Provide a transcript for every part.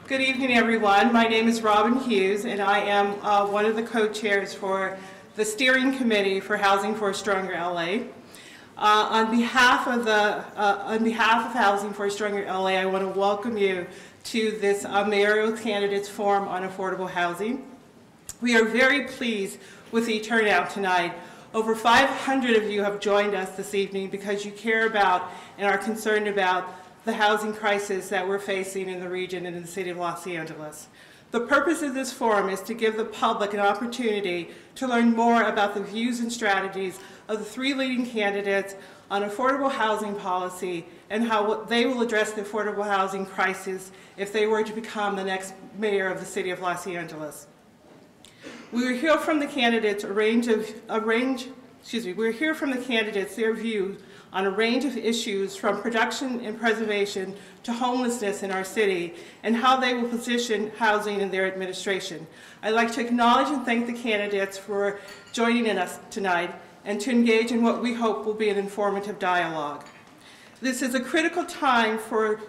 Good evening, everyone. My name is Robin Hughes, and I am one of the co-chairs for the Steering Committee for Housing for a Stronger LA. On behalf of Housing for a Stronger LA, I want to welcome you to this Mayoral Candidates Forum on Affordable Housing. We are very pleased with the turnout tonight. Over 500 of you have joined us this evening because you care about and are concerned about the housing crisis that we're facing in the region and in the city of Los Angeles. The purpose of this forum is to give the public an opportunity to learn more about the views and strategies of the three leading candidates on affordable housing policy and how they will address the affordable housing crisis if they were to become the next mayor of the city of Los Angeles. We will hear from the candidates their view on a range of issues from production and preservation to homelessness in our city and how they will position housing in their administration. I'd like to acknowledge and thank the candidates for joining us tonight and to engage in what we hope will be an informative dialogue. This is a critical time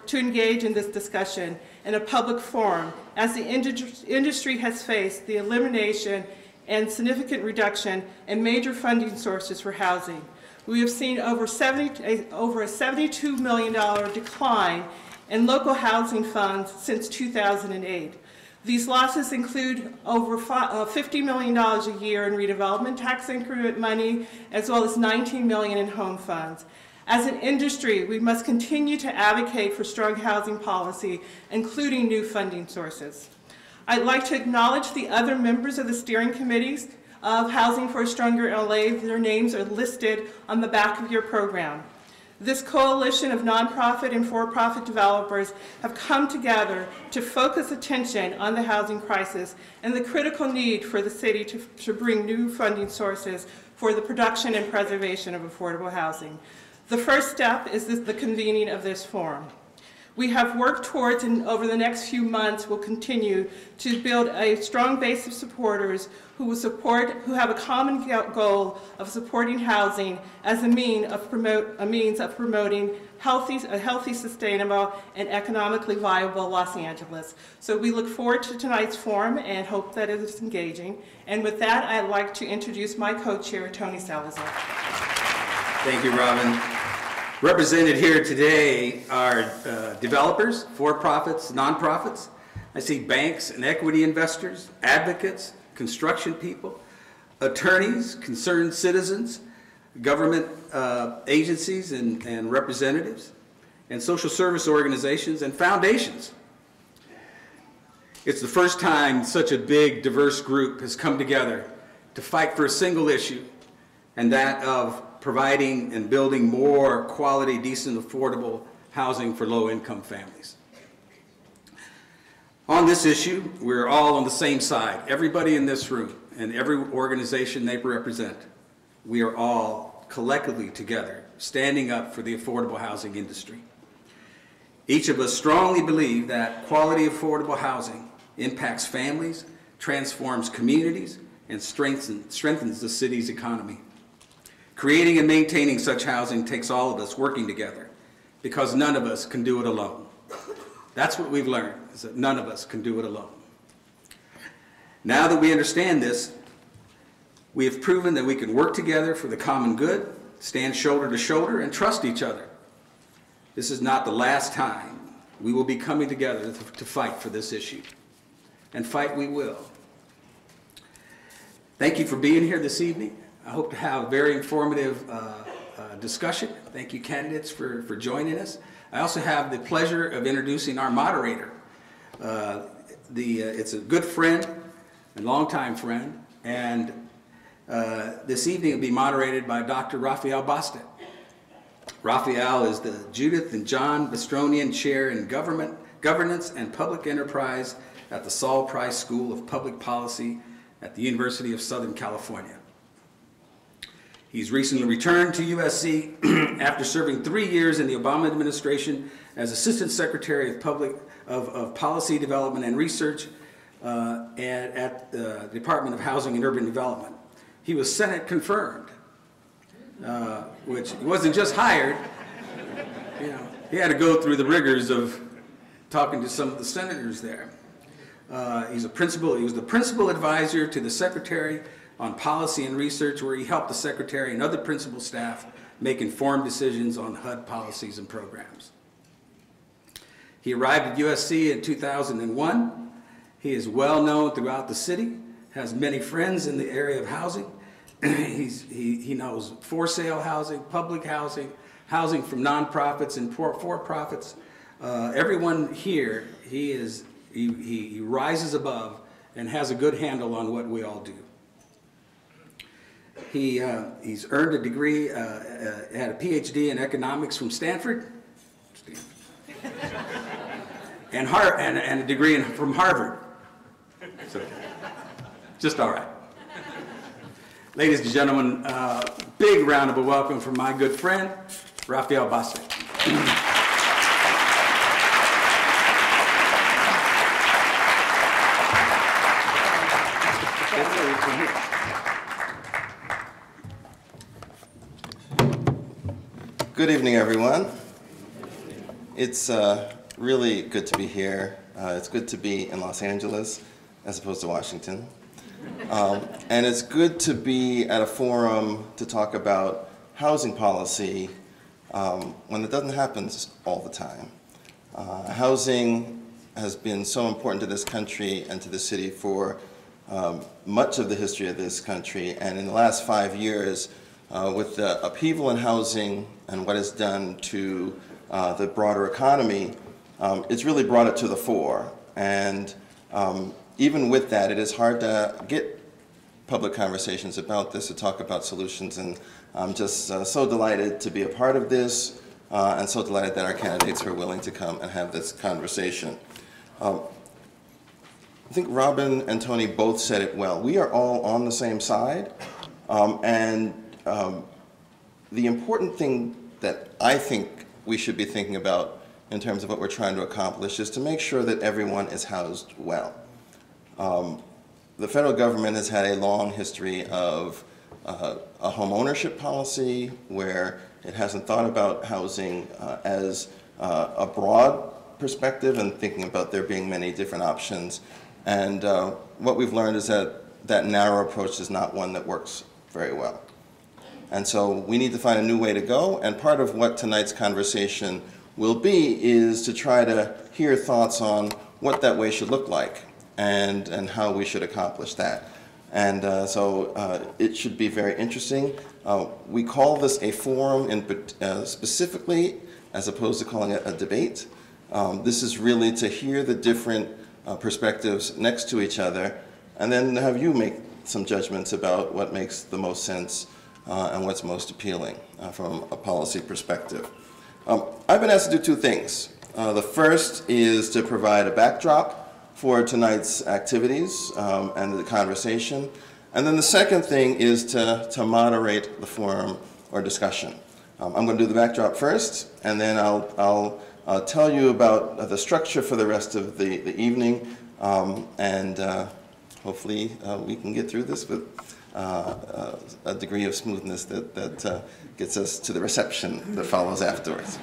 to engage in this discussion in a public forum as the industry has faced the elimination and significant reduction in major funding sources for housing. We have seen over a $72 million decline in local housing funds since 2008. These losses include over $50 million a year in redevelopment tax increment money, as well as $19 million in home funds. As an industry, we must continue to advocate for strong housing policy, including new funding sources. I'd like to acknowledge the other members of the steering committees of Housing for a Stronger LA. Their names are listed on the back of your program. This coalition of nonprofit and for-profit developers have come together to focus attention on the housing crisis and the critical need for the city to bring new funding sources for the production and preservation of affordable housing. The first step is the convening of this forum. We have worked towards, and over the next few months will continue to build a strong base of supporters who have a common goal of supporting housing as a means of promoting a healthy, sustainable, and economically viable Los Angeles. So we look forward to tonight's forum and hope that it is engaging. And with that, I'd like to introduce my co-chair, Tony Salazar. Thank you, Robin. Represented here today are developers, for-profits, nonprofits. I see banks and equity investors, advocates, construction people, attorneys, concerned citizens, government agencies and representatives, and social service organizations and foundations. It's the first time such a big, diverse group has come together to fight for a single issue, and that of providing and building more quality, decent, affordable housing for low-income families. On this issue, we're all on the same side. Everybody in this room and every organization they represent, we are all collectively together standing up for the affordable housing industry. Each of us strongly believe that quality affordable housing impacts families, transforms communities, and strengthens the city's economy. Creating and maintaining such housing takes all of us working together because none of us can do it alone. That's what we've learned, is that none of us can do it alone. Now that we understand this, we have proven that we can work together for the common good, stand shoulder to shoulder, and trust each other. This is not the last time we will be coming together to fight for this issue. And fight we will. Thank you for being here this evening. I hope to have a very informative discussion. Thank you, candidates, for joining us. I also have the pleasure of introducing our moderator. It's a good friend, a longtime friend, and this evening will be moderated by Dr. Raphael Bostic. Raphael is the Judith and John Bestronian Chair in Governance and Public Enterprise at the Saul Price School of Public Policy at the University of Southern California. He's recently returned to USC after serving 3 years in the Obama administration as Assistant Secretary of Policy Development and Research at the Department of Housing and Urban Development. He was Senate confirmed, which wasn't just hired. You know, he had to go through the rigors of talking to some of the senators there. He was the principal advisor to the secretary on policy and research, where he helped the secretary and other principal staff make informed decisions on HUD policies and programs. He arrived at USC in 2001. He is well known throughout the city, has many friends in the area of housing. He knows for sale housing, public housing, housing from nonprofits and for-profits. Everyone here, he rises above and has a good handle on what we all do. He's earned a degree, had a PhD in economics from Stanford, and a degree from Harvard. So, just all right. Ladies and gentlemen, big round of a welcome from my good friend, Raphael Bostic. Good evening, everyone. It's really good to be here. It's good to be in Los Angeles as opposed to Washington. And it's good to be at a forum to talk about housing policy when it doesn't happen all the time. Housing has been so important to this country and to the city for much of the history of this country. And in the last 5 years, with the upheaval in housing and what it's done to the broader economy, it's really brought it to the fore. And even with that, it is hard to get public conversations about this, to talk about solutions. And I'm just so delighted to be a part of this, and so delighted that our candidates are willing to come and have this conversation. I think Robin and Tony both said it well. We are all on the same side, and the important thing that I think we should be thinking about in terms of what we're trying to accomplish is to make sure that everyone is housed well. The federal government has had a long history of a home ownership policy where it hasn't thought about housing as a broad perspective and thinking about there being many different options. And what we've learned is that that narrow approach is not one that works very well. And so we need to find a new way to go, and part of what tonight's conversation will be is to try to hear thoughts on what that way should look like and how we should accomplish that. And so it should be very interesting. We call this a forum specifically, as opposed to calling it a debate. This is really to hear the different perspectives next to each other, and then have you make some judgments about what makes the most sense and what's most appealing from a policy perspective. I've been asked to do two things. The first is to provide a backdrop for tonight's activities and the conversation. And then the second thing is to moderate the forum or discussion. I'm going to do the backdrop first, and then I'll tell you about the structure for the rest of the evening, and hopefully we can get through this with a degree of smoothness that gets us to the reception that follows afterwards.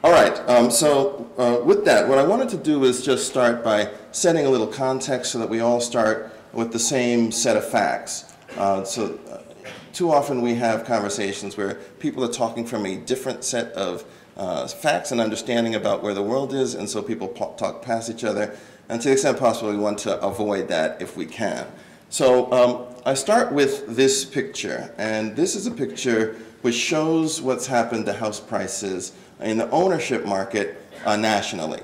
All right, so with that, what I wanted to do is just start by setting a little context so that we all start with the same set of facts. Too often we have conversations where people are talking from a different set of facts and understanding about where the world is, and so people talk past each other. And to the extent possible, we want to avoid that if we can. So I start with this picture, and this is a picture which shows what's happened to house prices in the ownership market nationally.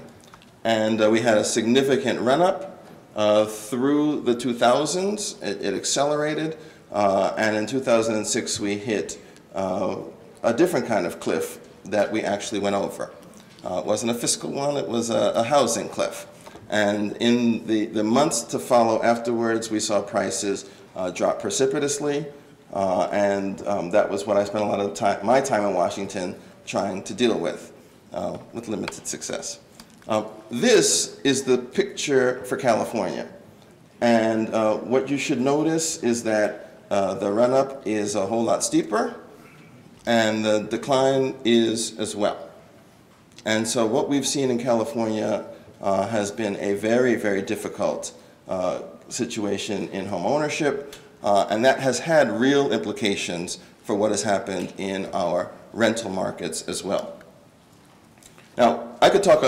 And we had a significant run-up through the 2000s. It accelerated, and in 2006 we hit a different kind of cliff that we actually went over. It wasn't a fiscal one, it was a housing cliff. And in the months to follow afterwards, we saw prices drop precipitously, and that was what I spent a lot of my time in Washington trying to deal with limited success. This is the picture for California. And what you should notice is that the run-up is a whole lot steeper, and the decline is as well. And so what we've seen in California has been a very, very difficult situation in home ownership, and that has had real implications for what has happened in our rental markets as well. Now, I could talk,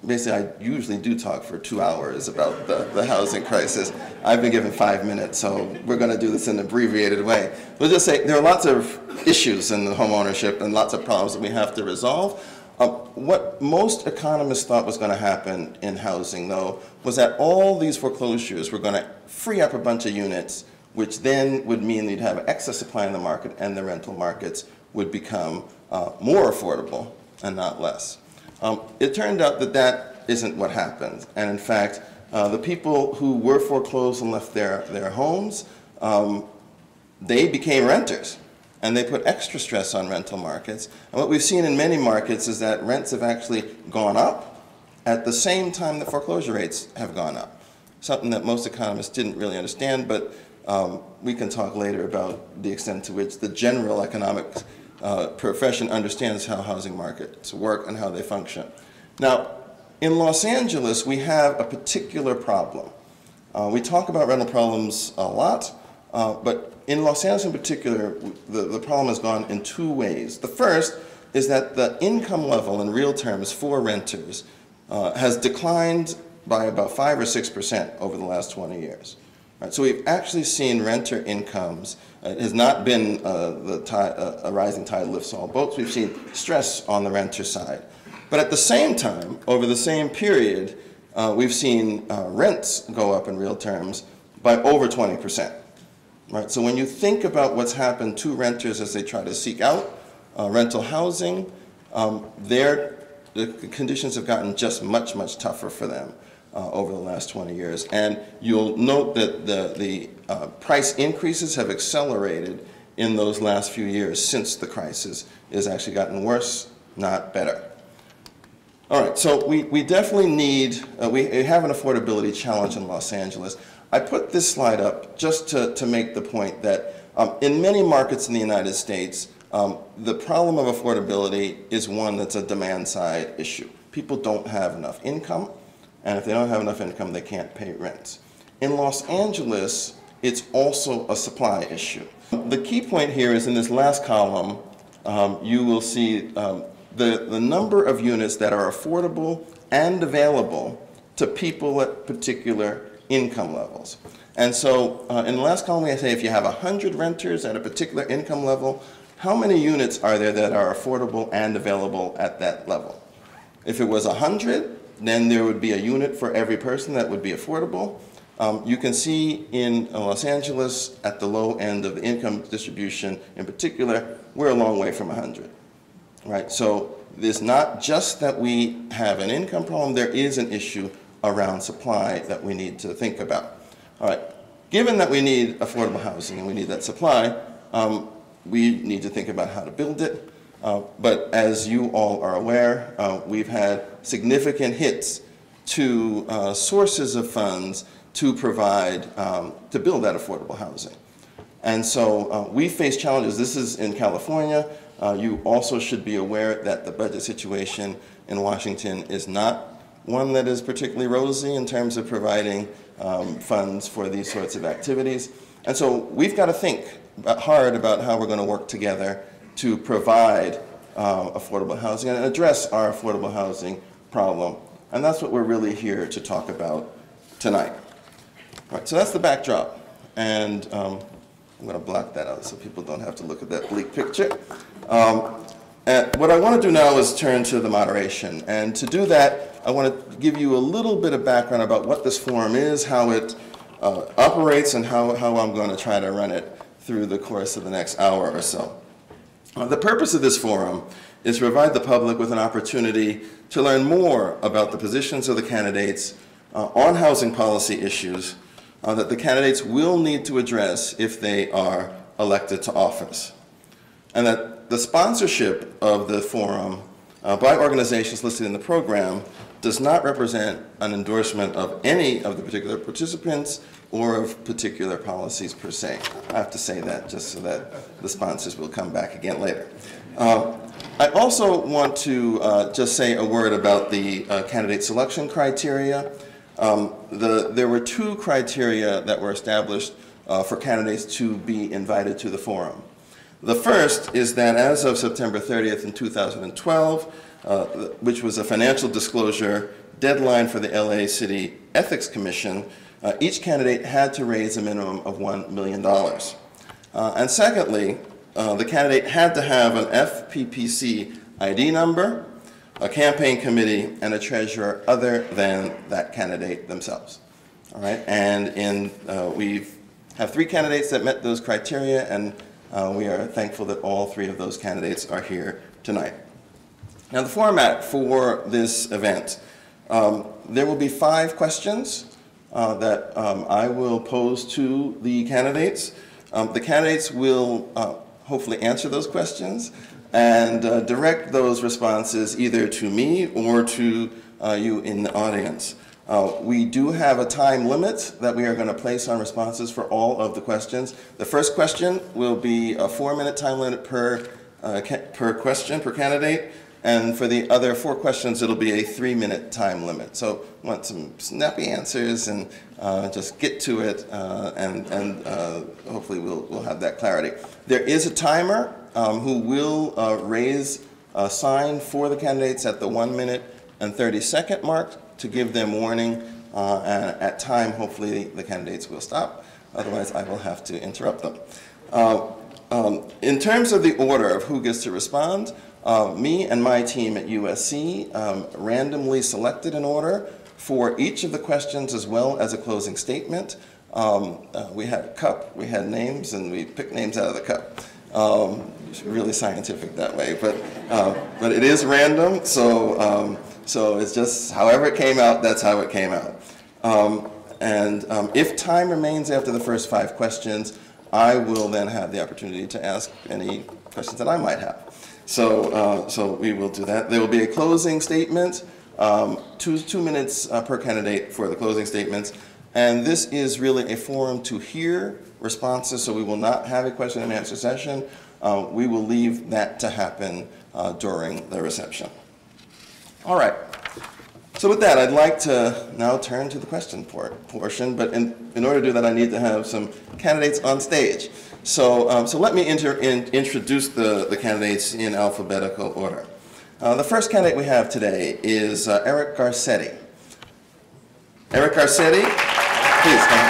basically I usually do talk for 2 hours about the housing crisis. I've been given 5 minutes, so we're going to do this in an abbreviated way. We'll just say there are lots of issues in the home ownership and lots of problems that we have to resolve. What most economists thought was going to happen in housing, though, was that all these foreclosures were going to free up a bunch of units, which then would mean you'd have excess supply in the market and the rental markets would become more affordable and not less. It turned out that that isn't what happened. And in fact, the people who were foreclosed and left their homes, they became renters. And they put extra stress on rental markets. And what we've seen in many markets is that rents have actually gone up at the same time that foreclosure rates have gone up. Something that most economists didn't really understand, but we can talk later about the extent to which the general economic profession understands how housing markets work and how they function. Now, in Los Angeles, we have a particular problem. We talk about rental problems a lot, but in Los Angeles in particular, the problem has gone in 2 ways. The first is that the income level in real terms for renters has declined by about 5 or 6% over the last 20 years. Right, so we've actually seen renter incomes. It has not been a rising tide lifts all boats. We've seen stress on the renter side. But at the same time, over the same period, we've seen rents go up in real terms by over 20%. Right, so when you think about what's happened to renters as they try to seek out rental housing, the conditions have gotten just much, much tougher for them over the last 20 years. And you'll note that the price increases have accelerated in those last few years since the crisis. It has actually gotten worse, not better. All right, so we definitely need, we have an affordability challenge in Los Angeles. I put this slide up just to make the point that in many markets in the United States, the problem of affordability is one that's a demand side issue. People don't have enough income, and if they don't have enough income, they can't pay rents. In Los Angeles, it's also a supply issue. The key point here is in this last column, you will see the number of units that are affordable and available to people at particular income levels. And so in the last column, we say if you have 100 renters at a particular income level, how many units are there that are affordable and available at that level? If it was 100, then there would be a unit for every person that would be affordable. You can see in Los Angeles, at the low end of the income distribution in particular, we're a long way from 100. Right? So it's not just that we have an income problem, there is an issue around supply that we need to think about. All right, given that we need affordable housing and we need that supply, we need to think about how to build it. But as you all are aware, we've had significant hits to sources of funds to provide, to build that affordable housing. And so we face challenges. This is in California. You also should be aware that the budget situation in Washington is not one that is particularly rosy in terms of providing funds for these sorts of activities. And so we've got to think hard about how we're going to work together to provide affordable housing and address our affordable housing problem. And that's what we're really here to talk about tonight. All right, so that's the backdrop. And I'm going to block that out so people don't have to look at that bleak picture. What I want to do now is turn to the moderation. And to do that, I want to give you a little bit of background about what this forum is, how it operates, and how I'm going to try to run it through the course of the next hour or so. The purpose of this forum is to provide the public with an opportunity to learn more about the positions of the candidates on housing policy issues that the candidates will need to address if they are elected to office. And that the sponsorship of the forum by organizations listed in the program does not represent an endorsement of any of the particular participants or of particular policies per se. I have to say that just so that the sponsors will come back again later. I also want to just say a word about the candidate selection criteria. There were two criteria that were established for candidates to be invited to the forum. The first is that as of September 30th in 2012, which was a financial disclosure deadline for the LA City Ethics Commission, each candidate had to raise a minimum of $1 million. And secondly, the candidate had to have an FPPC ID number, a campaign committee, and a treasurer other than that candidate themselves. All right, and we have 3 candidates that met those criteria, and we are thankful that all 3 of those candidates are here tonight. Now, the format for this event, there will be 5 questions that I will pose to the candidates. The candidates will hopefully answer those questions and direct those responses either to me or to you in the audience. We do have a time limit that we are going to place on responses for all of the questions. The first question will be a 4-minute time limit per question, per candidate. And for the other 4 questions, it'll be a 3-minute time limit. So want some snappy answers and just get to it, and hopefully we'll have that clarity. There is a timer who will raise a sign for the candidates at the 1-minute and 30-second mark to give them warning, and at time, hopefully the candidates will stop. Otherwise, I will have to interrupt them. In terms of the order of who gets to respond, me and my team at USC randomly selected an order for each of the questions as well as a closing statement. We had a cup, we had names, and we picked names out of the cup. It's really scientific that way, but it is random, so it's just however it came out, that's how it came out. If time remains after the first 5 questions, I will then have the opportunity to ask any questions that I might have. So we will do that. There will be a closing statement, 2 minutes per candidate for the closing statements. And this is really a forum to hear responses, so we will not have a question and answer session. We will leave that to happen during the reception. All right. So with that, I'd like to now turn to the question portion, but in order to do that, I need to have some candidates on stage. So let me introduce the candidates in alphabetical order. The first candidate we have today is Eric Garcetti. Eric Garcetti, please come.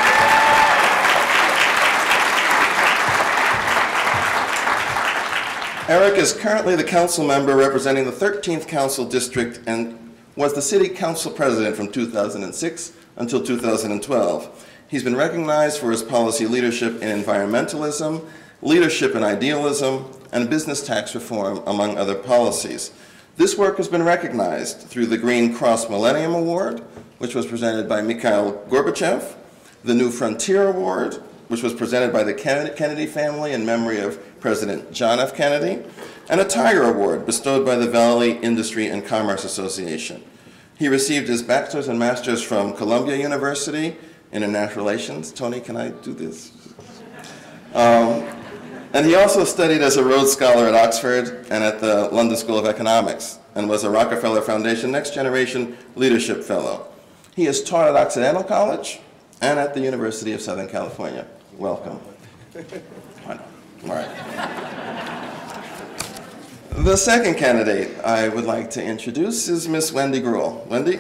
Eric is currently the council member representing the 13th Council District and was the City Council President from 2006 until 2012. He's been recognized for his policy leadership in environmentalism, leadership in idealism, and business tax reform, among other policies. This work has been recognized through the Green Cross Millennium Award, which was presented by Mikhail Gorbachev, the New Frontier Award, which was presented by the Kennedy family in memory of President John F. Kennedy, and a Tiger Award bestowed by the Valley Industry and Commerce Association. He received his bachelor's and master's from Columbia University in International Relations. Tony, can I do this? And he also studied as a Rhodes Scholar at Oxford and at the London School of Economics, and was a Rockefeller Foundation Next Generation Leadership Fellow. He has taught at Occidental College and at the University of Southern California. Welcome. All right. The second candidate I would like to introduce is Miss Wendy Greuel. Wendy?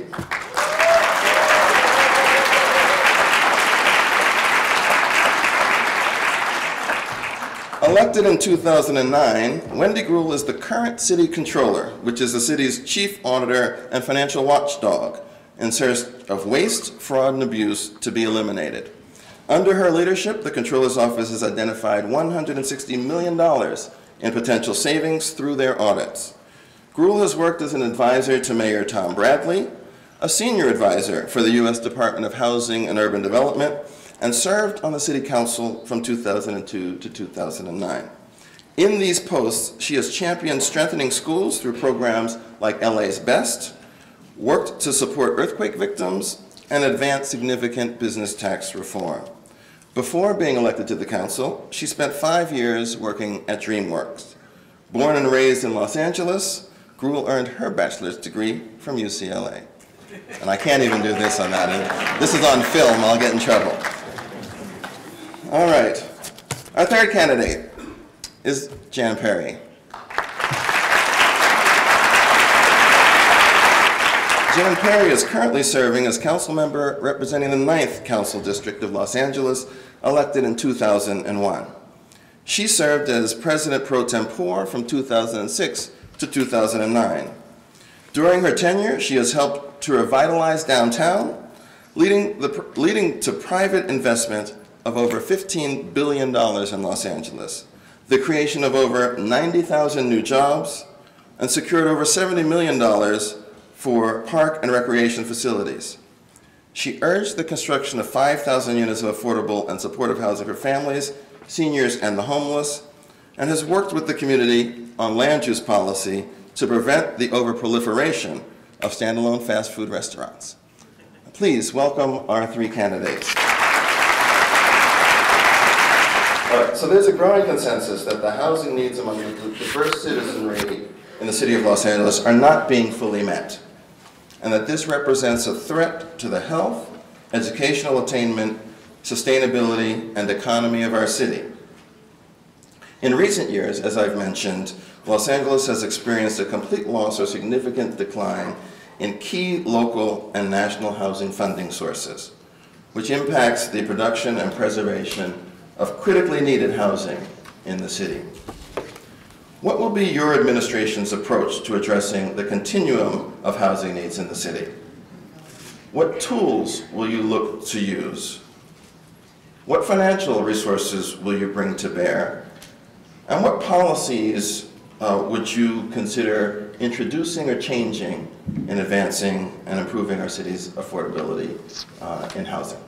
Elected in 2009, Wendy Greuel is the current city controller, which is the city's chief auditor and financial watchdog, in search of waste, fraud, and abuse to be eliminated. Under her leadership, the Controller's Office has identified $160 million in potential savings through their audits. Greuel has worked as an advisor to Mayor Tom Bradley, a senior advisor for the U.S. Department of Housing and Urban Development, and served on the City Council from 2002 to 2009. In these posts, she has championed strengthening schools through programs like LA's Best, worked to support earthquake victims, and advanced significant business tax reform. Before being elected to the council, she spent 5 years working at DreamWorks. Born and raised in Los Angeles, Greuel earned her bachelor's degree from UCLA. And I can't even do this on that. And this is on film, I'll get in trouble. All right, our third candidate is Jan Perry. Jan Perry is currently serving as council member representing the 9th Council District of Los Angeles, elected in 2001. She served as president pro tempore from 2006 to 2009. During her tenure, she has helped to revitalize downtown, leading to private investment of over $15 billion in Los Angeles, the creation of over 90,000 new jobs, and secured over $70 million for park and recreation facilities. She urged the construction of 5,000 units of affordable and supportive housing for families, seniors, and the homeless, and has worked with the community on land use policy to prevent the overproliferation of standalone fast food restaurants. Please welcome our three candidates. All right, so there's a growing consensus that the housing needs among the diverse citizenry in the city of Los Angeles are not being fully met, and that this represents a threat to the health, educational attainment, sustainability, and economy of our city. In recent years, as I've mentioned, Los Angeles has experienced a complete loss or significant decline in key local and national housing funding sources, which impacts the production and preservation of critically needed housing in the city. What will be your administration's approach to addressing the continuum of housing needs in the city? What tools will you look to use? What financial resources will you bring to bear? And what policies would you consider introducing or changing in advancing and improving our city's affordability in housing?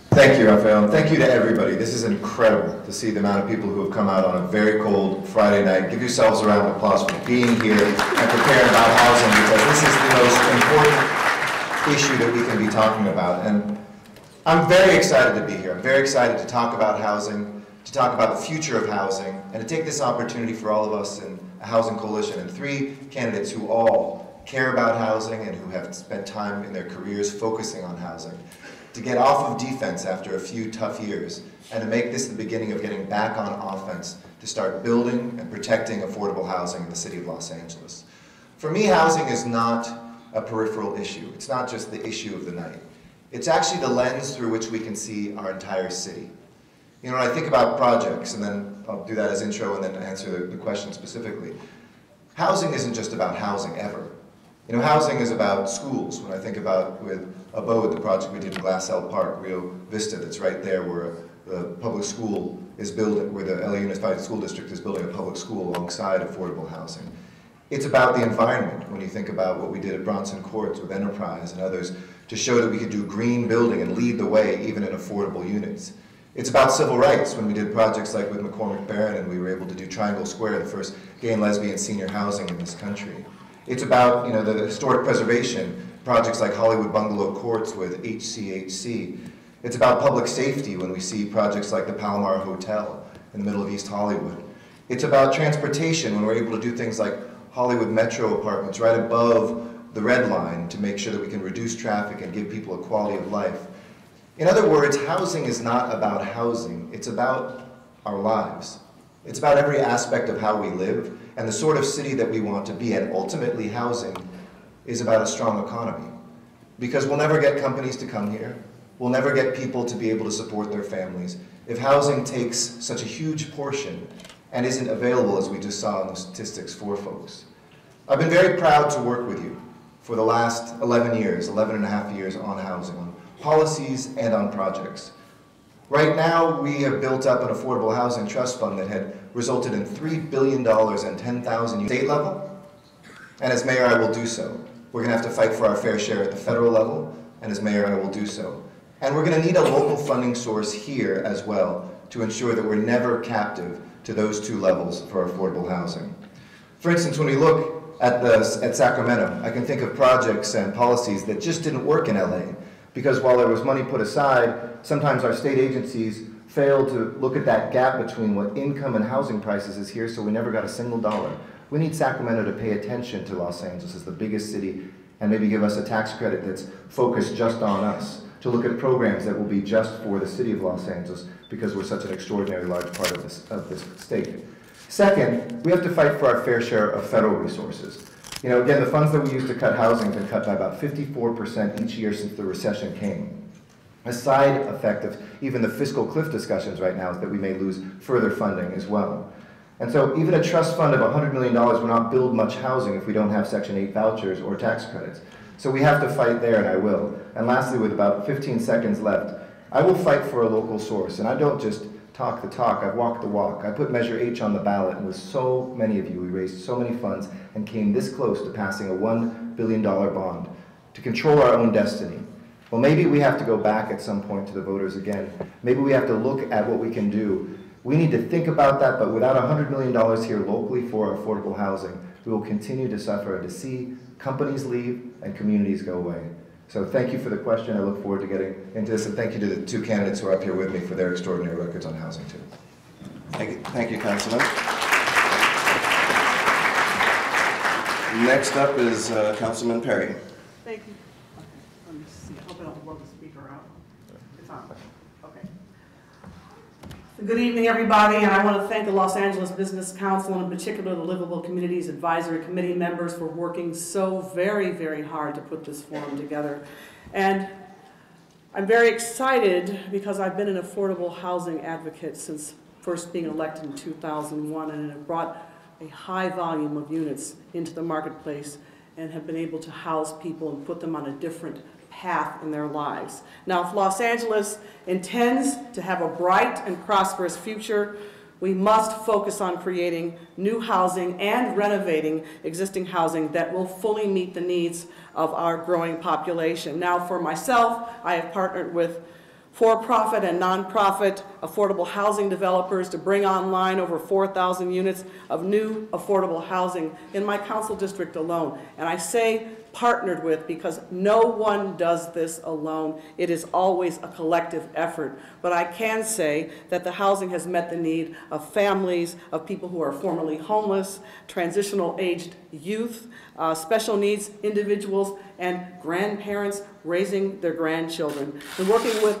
Thank you, Raphael, and thank you to everybody. This is incredible to see the amount of people who have come out on a very cold Friday night. Give yourselves a round of applause for being here and preparing about housing, because this is the most important issue that we can be talking about. And I'm very excited to be here. I'm very excited to talk about housing, to talk about the future of housing, and to take this opportunity for all of us in a housing coalition and three candidates who all care about housing and who have spent time in their careers focusing on housing, to get off of defense after a few tough years and to make this the beginning of getting back on offense to start building and protecting affordable housing in the city of Los Angeles. For me, housing is not a peripheral issue. It's not just the issue of the night. It's actually the lens through which we can see our entire city. You know, when I think about projects, and then I'll do that as intro and then answer the question specifically, housing isn't just about housing ever. You know, housing is about schools. When I think about with Abode, the project we did in Glassell Park, Rio Vista, that's right there where the public school is building, where the LA Unified School District is building a public school alongside affordable housing. It's about the environment when you think about what we did at Bronson Courts with Enterprise and others to show that we could do green building and lead the way even in affordable units. It's about civil rights when we did projects like with McCormick Barron and we were able to do Triangle Square, the first gay and lesbian senior housing in this country. It's about, you know, the historic preservation, projects like Hollywood Bungalow Courts with HCHC. It's about public safety when we see projects like the Palomar Hotel in the middle of East Hollywood. It's about transportation when we're able to do things like Hollywood Metro apartments right above the red line to make sure that we can reduce traffic and give people a quality of life. In other words, housing is not about housing, it's about our lives. It's about every aspect of how we live and the sort of city that we want to be, and ultimately housing is about a strong economy. Because we'll never get companies to come here, we'll never get people to be able to support their families if housing takes such a huge portion and isn't available, as we just saw in the statistics, for folks. I've been very proud to work with you for the last 11 and a half years on housing, on policies and on projects. Right now, we have built up an affordable housing trust fund that had resulted in $3 billion and 10,000 state level, and as mayor, I will do so. We're going to have to fight for our fair share at the federal level, and as mayor, I will do so. And we're going to need a local funding source here as well to ensure that we're never captive to those two levels for affordable housing. For instance, when we look at Sacramento, I can think of projects and policies that just didn't work in LA, because while there was money put aside, sometimes our state agencies failed to look at that gap between what income and housing prices is here, so we never got a single dollar. We need Sacramento to pay attention to Los Angeles as the biggest city and maybe give us a tax credit that's focused just on us, to look at programs that will be just for the city of Los Angeles because we're such an extraordinarily large part of this state. Second, we have to fight for our fair share of federal resources. You know, again, the funds that we use to cut housing have been cut by about 54% each year since the recession came. A side effect of even the fiscal cliff discussions right now is that we may lose further funding as well. And so even a trust fund of $100 million will not build much housing if we don't have Section 8 vouchers or tax credits. So we have to fight there, and I will. And lastly, with about 15 seconds left, I will fight for a local source. And I don't just talk the talk, I've walked the walk. I put Measure H on the ballot, and with so many of you, we raised so many funds and came this close to passing a $1 billion bond to control our own destiny. Well, maybe we have to go back at some point to the voters again. Maybe we have to look at what we can do. We need to think about that, but without $100 million here locally for affordable housing, we will continue to suffer and to see companies leave and communities go away. So thank you for the question. I look forward to getting into this, and thank you to the two candidates who are up here with me for their extraordinary records on housing too. Thank you, Councilman. Next up is Councilman Perry. Thank you. Let me see. I hope I don't blow the speaker out. It's on. Okay. So good evening, everybody, and I want to thank the Los Angeles Business Council, and in particular the Livable Communities Advisory Committee members, for working so very, very hard to put this forum together. And I'm very excited because I've been an affordable housing advocate since first being elected in 2001, and have brought a high volume of units into the marketplace and have been able to house people and put them on a different path in their lives. Now, if Los Angeles intends to have a bright and prosperous future, we must focus on creating new housing and renovating existing housing that will fully meet the needs of our growing population. Now, for myself, I have partnered with for-profit and nonprofit affordable housing developers to bring online over 4,000 units of new affordable housing in my council district alone. And I say partnered with because no one does this alone. It is always a collective effort. But I can say that the housing has met the need of families, of people who are formerly homeless, transitional aged youth, special needs individuals, and grandparents raising their grandchildren. And working with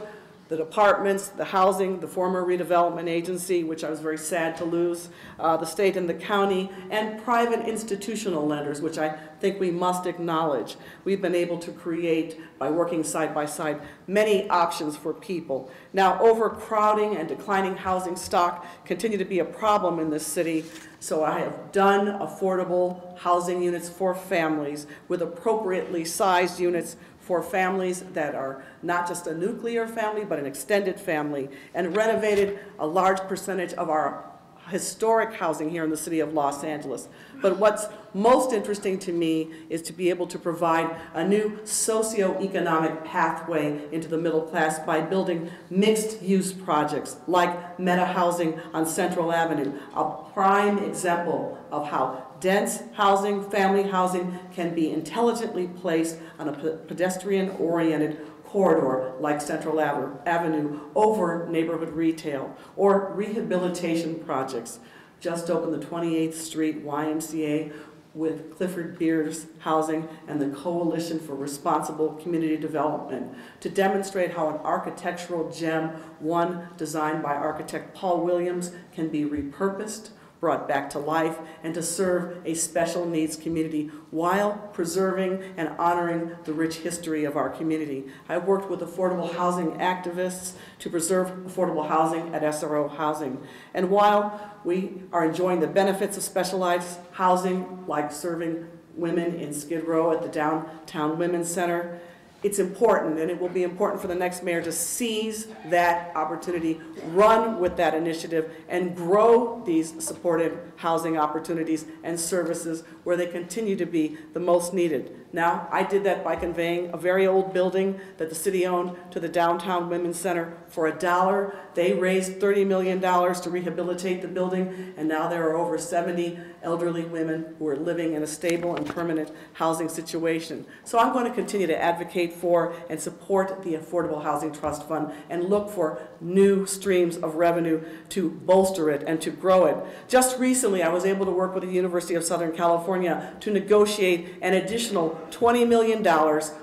the departments, the housing, the former redevelopment agency, which I was very sad to lose, the state and the county, and private institutional lenders, which I think we must acknowledge. We've been able to create, by working side by side, many options for people. Now, overcrowding and declining housing stock continue to be a problem in this city, so I have done affordable housing units for families with appropriately sized units for families that are not just a nuclear family, but an extended family, and renovated a large percentage of our historic housing here in the city of Los Angeles. But what's most interesting to me is to be able to provide a new socioeconomic pathway into the middle class by building mixed-use projects like Meta Housing on Central Avenue, a prime example of how dense housing, family housing, can be intelligently placed on a pedestrian-oriented corridor like Central Avenue over neighborhood retail, or rehabilitation projects. Just opened the 28th Street YMCA with Clifford Beers Housing and the Coalition for Responsible Community Development to demonstrate how an architectural gem, one designed by architect Paul Williams, can be repurposed, brought back to life, and to serve a special needs community while preserving and honoring the rich history of our community. I've worked with affordable housing activists to preserve affordable housing at SRO Housing. And while we are enjoying the benefits of specialized housing, like serving women in Skid Row at the Downtown Women's Center, it's important, and it will be important for the next mayor to seize that opportunity, run with that initiative, and grow these supported housing opportunities and services where they continue to be the most needed. Now, I did that by conveying a very old building that the city owned to the Downtown Women's Center for $1. They raised $30 million to rehabilitate the building, and now there are over 70 elderly women who are living in a stable and permanent housing situation. So I'm going to continue to advocate for and support the Affordable Housing Trust Fund and look for new streams of revenue to bolster it and to grow it. Just recently, I was able to work with the University of Southern California to negotiate an additional $20 million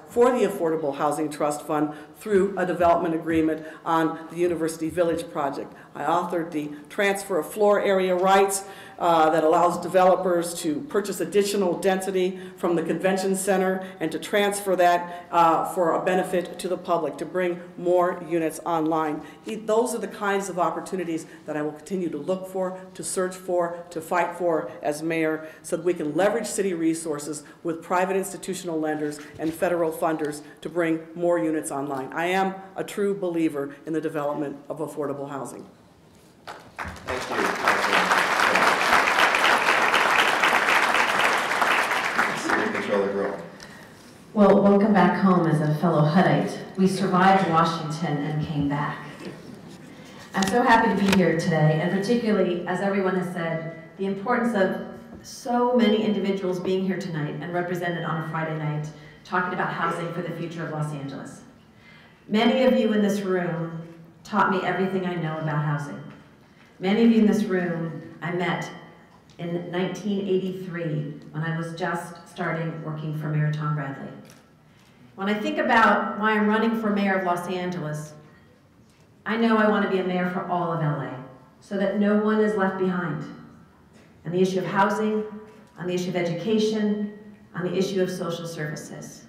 for the Affordable Housing Trust Fund through a development agreement on the University Village project. I authored the transfer of floor area rights that allows developers to purchase additional density from the convention center and to transfer that for a benefit to the public, to bring more units online. Those are the kinds of opportunities that I will continue to look for, to search for, to fight for as mayor, so that we can leverage city resources with private institutional lenders and federal funders to bring more units online. I am a true believer in the development of affordable housing. Thank you, Councilman. Controller Greuel. Well, welcome back home as a fellow Huddite. We survived Washington and came back. I'm so happy to be here today, and particularly, as everyone has said, the importance of so many individuals being here tonight and represented on a Friday night, talking about housing for the future of Los Angeles. Many of you in this room taught me everything I know about housing. Many of you in this room I met in 1983 when I was just starting working for Mayor Tom Bradley. When I think about why I'm running for mayor of Los Angeles, I know I want to be a mayor for all of LA, so that no one is left behind. On the issue of housing, on the issue of education, on the issue of social services.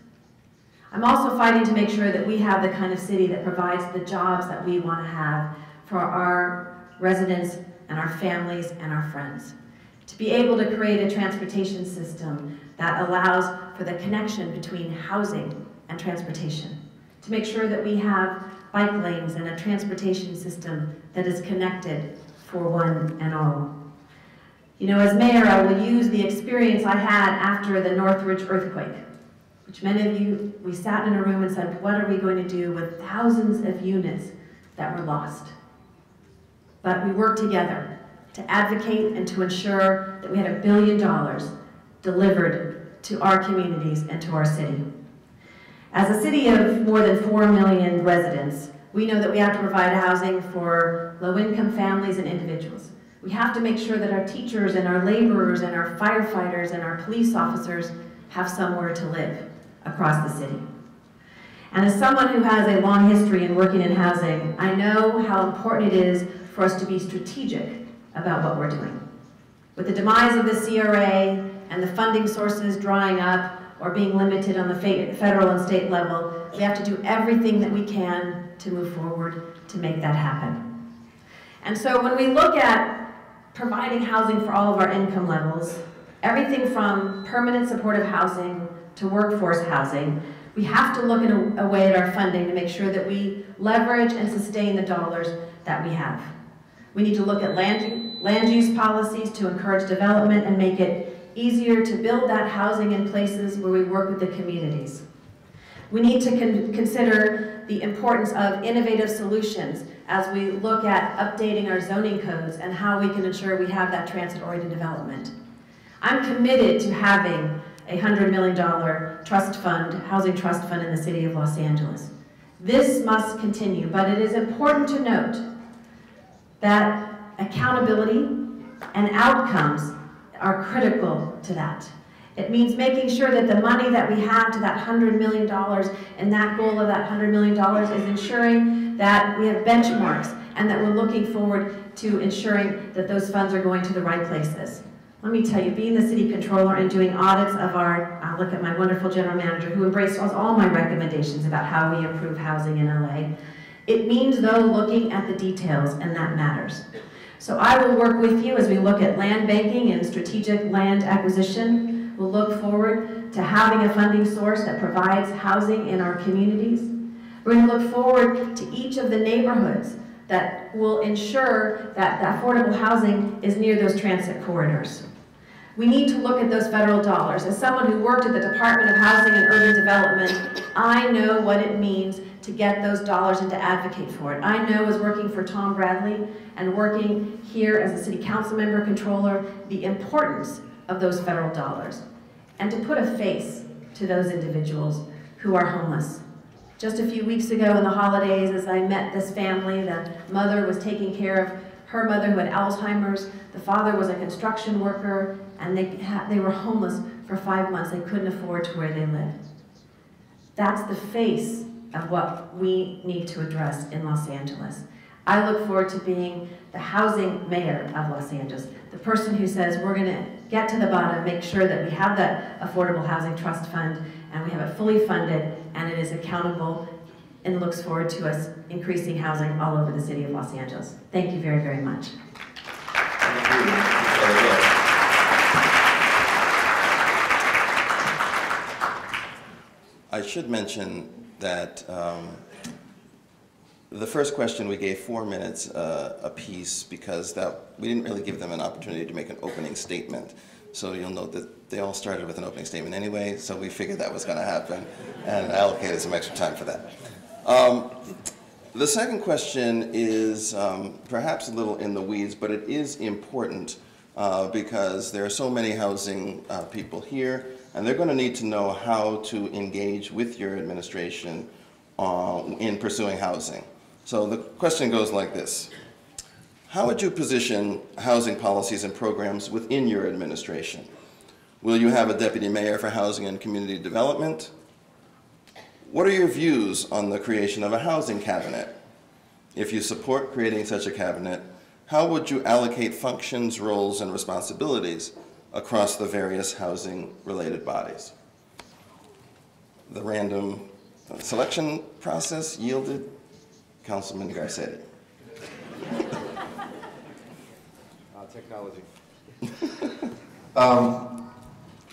I'm also fighting to make sure that we have the kind of city that provides the jobs that we want to have for our residents and our families and our friends. To be able to create a transportation system that allows for the connection between housing and transportation. To make sure that we have bike lanes and a transportation system that is connected for one and all. You know, as mayor, I will use the experience I had after the Northridge earthquake, which many of you, we sat in a room and said, what are we going to do with thousands of units that were lost? But we worked together to advocate and to ensure that we had $1 billion delivered to our communities and to our city. As a city of more than 4 million residents, we know that we have to provide housing for low-income families and individuals. We have to make sure that our teachers and our laborers and our firefighters and our police officers have somewhere to live across the city. And as someone who has a long history in working in housing, I know how important it is for us to be strategic about what we're doing. With the demise of the CRA and the funding sources drying up or being limited on the federal and state level, we have to do everything that we can to move forward to make that happen. And so when we look at providing housing for all of our income levels, everything from permanent supportive housing to workforce housing, we have to look in a way at our funding to make sure that we leverage and sustain the dollars that we have. We need to look at land use policies to encourage development and make it easier to build that housing in places where we work with the communities. We need to consider the importance of innovative solutions as we look at updating our zoning codes and how we can ensure we have that transit-oriented development. I'm committed to having a $100 million trust fund, housing trust fund in the city of Los Angeles. This must continue, but it is important to note that accountability and outcomes are critical to that. It means making sure that the money that we have to that $100 million and that goal of that $100 million is ensuring that we have benchmarks and that we're looking forward to ensuring that those funds are going to the right places. Let me tell you, being the city controller and doing audits of our, look at my wonderful general manager who embraced all my recommendations about how we improve housing in LA. It means, though, looking at the details, and that matters. So I will work with you as we look at land banking and strategic land acquisition. We'll look forward to having a funding source that provides housing in our communities. We're going to look forward to each of the neighborhoods that will ensure that the affordable housing is near those transit corridors. We need to look at those federal dollars. As someone who worked at the Department of Housing and Urban Development, I know what it means to get those dollars and to advocate for it. I know, as working for Tom Bradley and working here as a city council member, controller, the importance of those federal dollars, and to put a face to those individuals who are homeless. Just a few weeks ago in the holidays, as I met this family, the mother was taking care of her mother who had Alzheimer's, the father was a construction worker, and they were homeless for 5 months. They couldn't afford to where they lived. That's the face of what we need to address in Los Angeles. I look forward to being the housing mayor of Los Angeles, the person who says we're going to get to the bottom, make sure that we have that Affordable Housing Trust Fund, and we have it fully funded, and it is accountable, and looks forward to us increasing housing all over the city of Los Angeles. Thank you very, very much. Thank you. I should mention that the first question we gave 4 minutes apiece because we didn't really give them an opportunity to make an opening statement. So you'll note that they all started with an opening statement anyway, so we figured that was going to happen and allocated some extra time for that. The second question is perhaps a little in the weeds, but it is important because there are so many housing people here, and they're going to need to know how to engage with your administration in pursuing housing. So the question goes like this. How would you position housing policies and programs within your administration? Will you have a deputy mayor for housing and community development? What are your views on the creation of a housing cabinet? If you support creating such a cabinet, how would you allocate functions, roles, and responsibilities across the various housing-related bodies? The random selection process yielded Councilman Garcetti. Technology.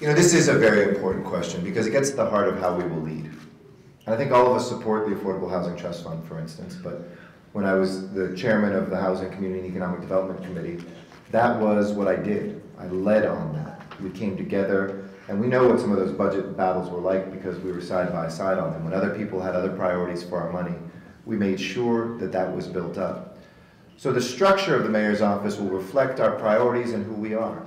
This is a very important question because it gets to the heart of how we will lead. And I think all of us support the Affordable Housing Trust Fund, for instance, but when I was the chairman of the Housing, Community, and Economic Development Committee, that was what I did. I led on that. We came together, and we know what some of those budget battles were like because we were side by side on them. When other people had other priorities for our money, we made sure that that was built up. So the structure of the mayor's office will reflect our priorities and who we are.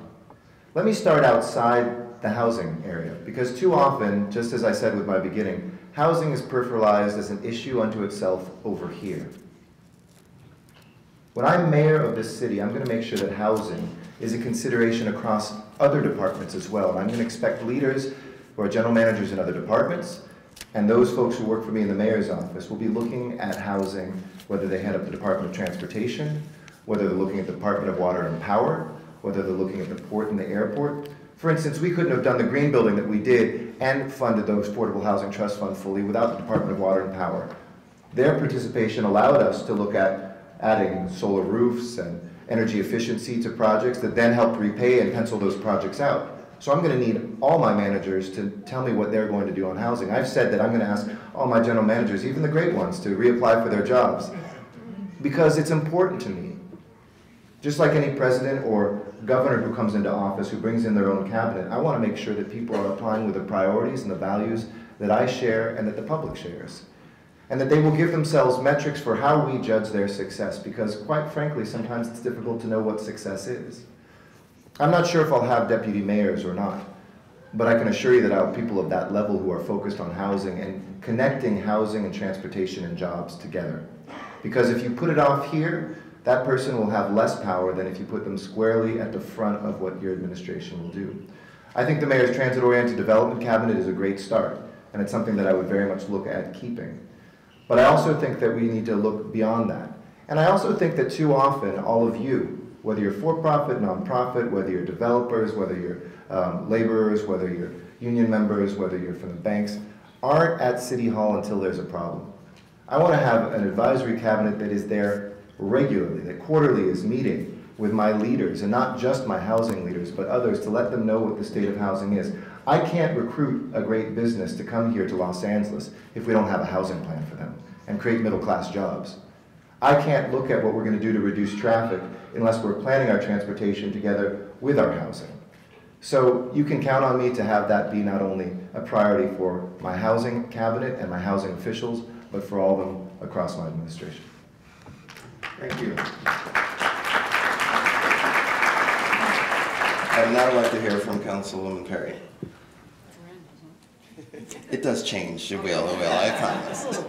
Let me start outside the housing area, because too often, just as I said with my beginning, housing is peripheralized as an issue unto itself over here. When I'm mayor of this city, I'm going to make sure that housing is a consideration across other departments as well. And I'm going to expect leaders who are general managers in other departments and those folks who work for me in the mayor's office will be looking at housing, whether they head up the Department of Transportation, whether they're looking at the Department of Water and Power, whether they're looking at the port and the airport. For instance, we couldn't have done the green building that we did and funded those Affordable Housing Trust Fund fully without the Department of Water and Power. Their participation allowed us to look at adding solar roofs and energy efficiency to projects that then helped repay and pencil those projects out. So I'm going to need all my managers to tell me what they're going to do on housing. I've said that I'm going to ask all my general managers, even the great ones, to reapply for their jobs because it's important to me. Just like any president or governor who comes into office who brings in their own cabinet, I want to make sure that people are applying with the priorities and the values that I share and that the public shares. And that they will give themselves metrics for how we judge their success, because quite frankly, sometimes it's difficult to know what success is. I'm not sure if I'll have deputy mayors or not, but I can assure you that I'll have people of that level who are focused on housing and connecting housing and transportation and jobs together. Because if you put it off here, that person will have less power than if you put them squarely at the front of what your administration will do. I think the mayor's transit-oriented development cabinet is a great start, and it's something that I would very much look at keeping. But I also think that we need to look beyond that. And I also think that too often, all of you, whether you're for-profit, non-profit, whether you're developers, whether you're laborers, whether you're union members, whether you're from the banks, aren't at City Hall until there's a problem. I want to have an advisory cabinet that is there regularly, that quarterly is meeting with my leaders, and not just my housing leaders, but others, to let them know what the state of housing is. I can't recruit a great business to come here to Los Angeles if we don't have a housing plan for them and create middle-class jobs. I can't look at what we're going to do to reduce traffic unless we're planning our transportation together with our housing. So you can count on me to have that be not only a priority for my housing cabinet and my housing officials, but for all of them across my administration. Thank you. I'd now like to hear from Councilwoman Perry. It does change. It will, I promise.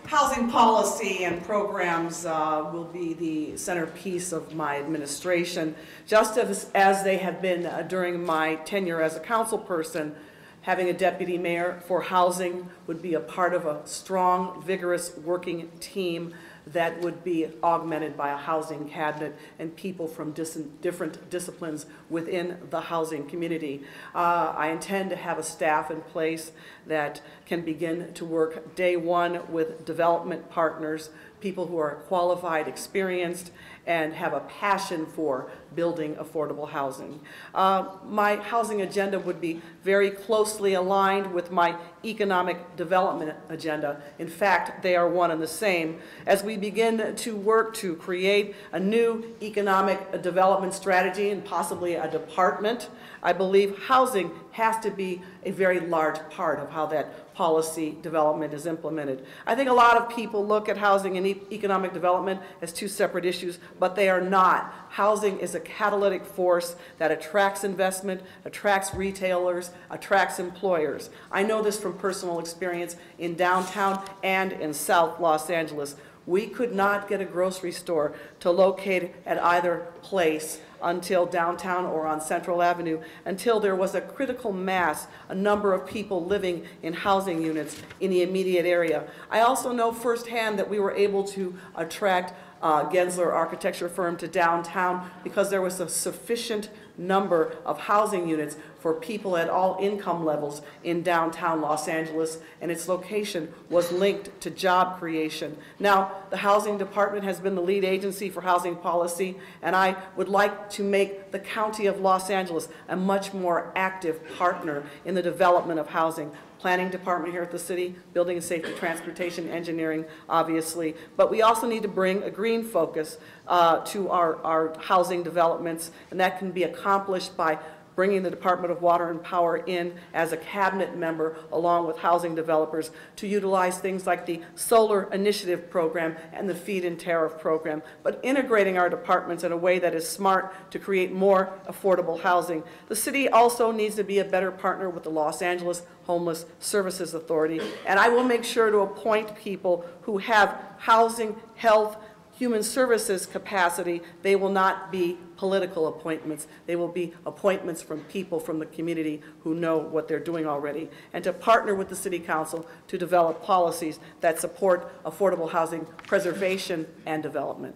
Housing policy and programs will be the centerpiece of my administration, just as they have been during my tenure as a council person. Having a deputy mayor for housing would be a part of a strong, vigorous working team that would be augmented by a housing cabinet and people from different disciplines within the housing community. I intend to have a staff in place that can begin to work day one with development partners, people who are qualified, experienced, and have a passion for building affordable housing. My housing agenda would be very closely aligned with my economic development agenda. In fact, they are one and the same. As we begin to work to create a new economic development strategy and possibly a department, I believe housing has to be a very large part of how that policy development is implemented. I think a lot of people look at housing and economic development as two separate issues, but they are not. Housing is a catalytic force that attracts investment, attracts retailers, attracts employers. I know this from personal experience in downtown and in South Los Angeles. We could not get a grocery store to locate at either place until downtown or on Central Avenue until there was a critical mass, a number of people living in housing units in the immediate area. I also know firsthand that we were able to attract Gensler architecture firm to downtown because there was a sufficient number of housing units for people at all income levels in downtown Los Angeles, and its location was linked to job creation. Now, the housing department has been the lead agency for housing policy, and I would like to make the county of Los Angeles a much more active partner in the development of housing. Planning department here at the city, building and safety, transportation, engineering, obviously. But we also need to bring a green focus to our housing developments, and that can be accomplished by bringing the Department of Water and Power in as a cabinet member along with housing developers to utilize things like the Solar Initiative Program and the Feed-in Tariff Program, but integrating our departments in a way that is smart to create more affordable housing. The city also needs to be a better partner with the Los Angeles Homeless Services Authority, and I will make sure to appoint people who have housing, health, human services capacity. They will not be political appointments. They will be appointments from people from the community who know what they're doing already, and to partner with the City Council to develop policies that support affordable housing preservation and development.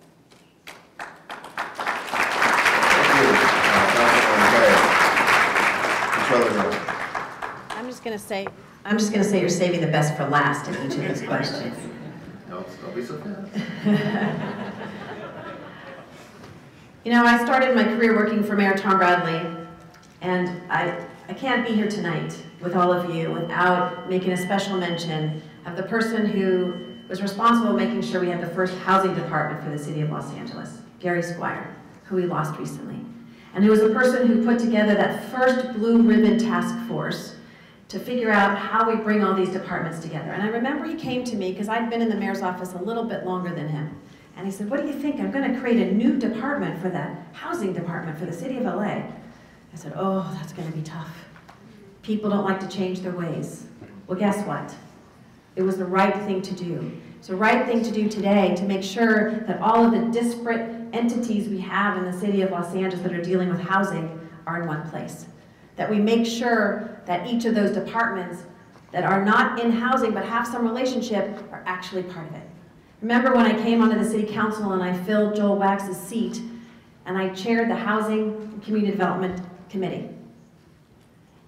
Thank you. I'm just going to say you're saving the best for last in each of those questions. Don't be so fast. You know, I started my career working for Mayor Tom Bradley, and I can't be here tonight with all of you without making a special mention of the person who was responsible for making sure we had the first housing department for the city of Los Angeles, Gary Squire, who we lost recently, and who was the person who put together that first blue ribbon task force to figure out how we bring all these departments together. And I remember he came to me, because I'd been in the mayor's office a little bit longer than him, and he said, "What do you think? I'm going to create a new department for the housing department for the city of LA. I said, "Oh, that's going to be tough. People don't like to change their ways." Well, guess what? It was the right thing to do. It's the right thing to do today to make sure that all of the disparate entities we have in the city of Los Angeles that are dealing with housing are in one place. That we make sure that each of those departments that are not in housing but have some relationship are actually part of it. Remember when I came onto the city council and I filled Joel Wax's seat and I chaired the Housing and Community Development Committee.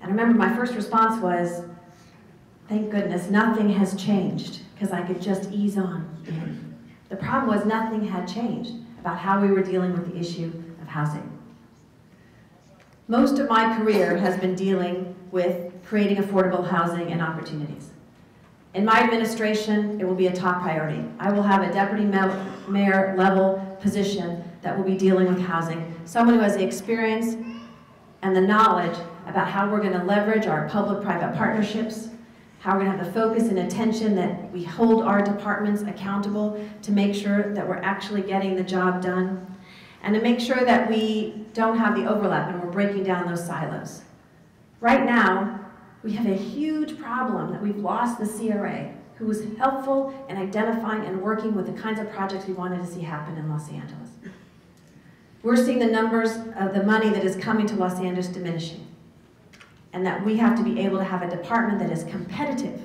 And I remember my first response was, thank goodness nothing has changed, because I could just ease on in. The problem was nothing had changed about how we were dealing with the issue of housing. Most of my career has been dealing with creating affordable housing and opportunities. In my administration, it will be a top priority. I will have a deputy mayor level position that will be dealing with housing. Someone who has the experience, and the knowledge about how we're going to leverage our public-private partnerships, how we're going to have the focus and attention that we hold our departments accountable to make sure that we're actually getting the job done, and to make sure that we don't have the overlap and we're breaking down those silos. Right now, we have a huge problem that we've lost the CRA, who was helpful in identifying and working with the kinds of projects we wanted to see happen in Los Angeles. We're seeing the numbers of the money that is coming to Los Angeles diminishing, and that we have to be able to have a department that is competitive.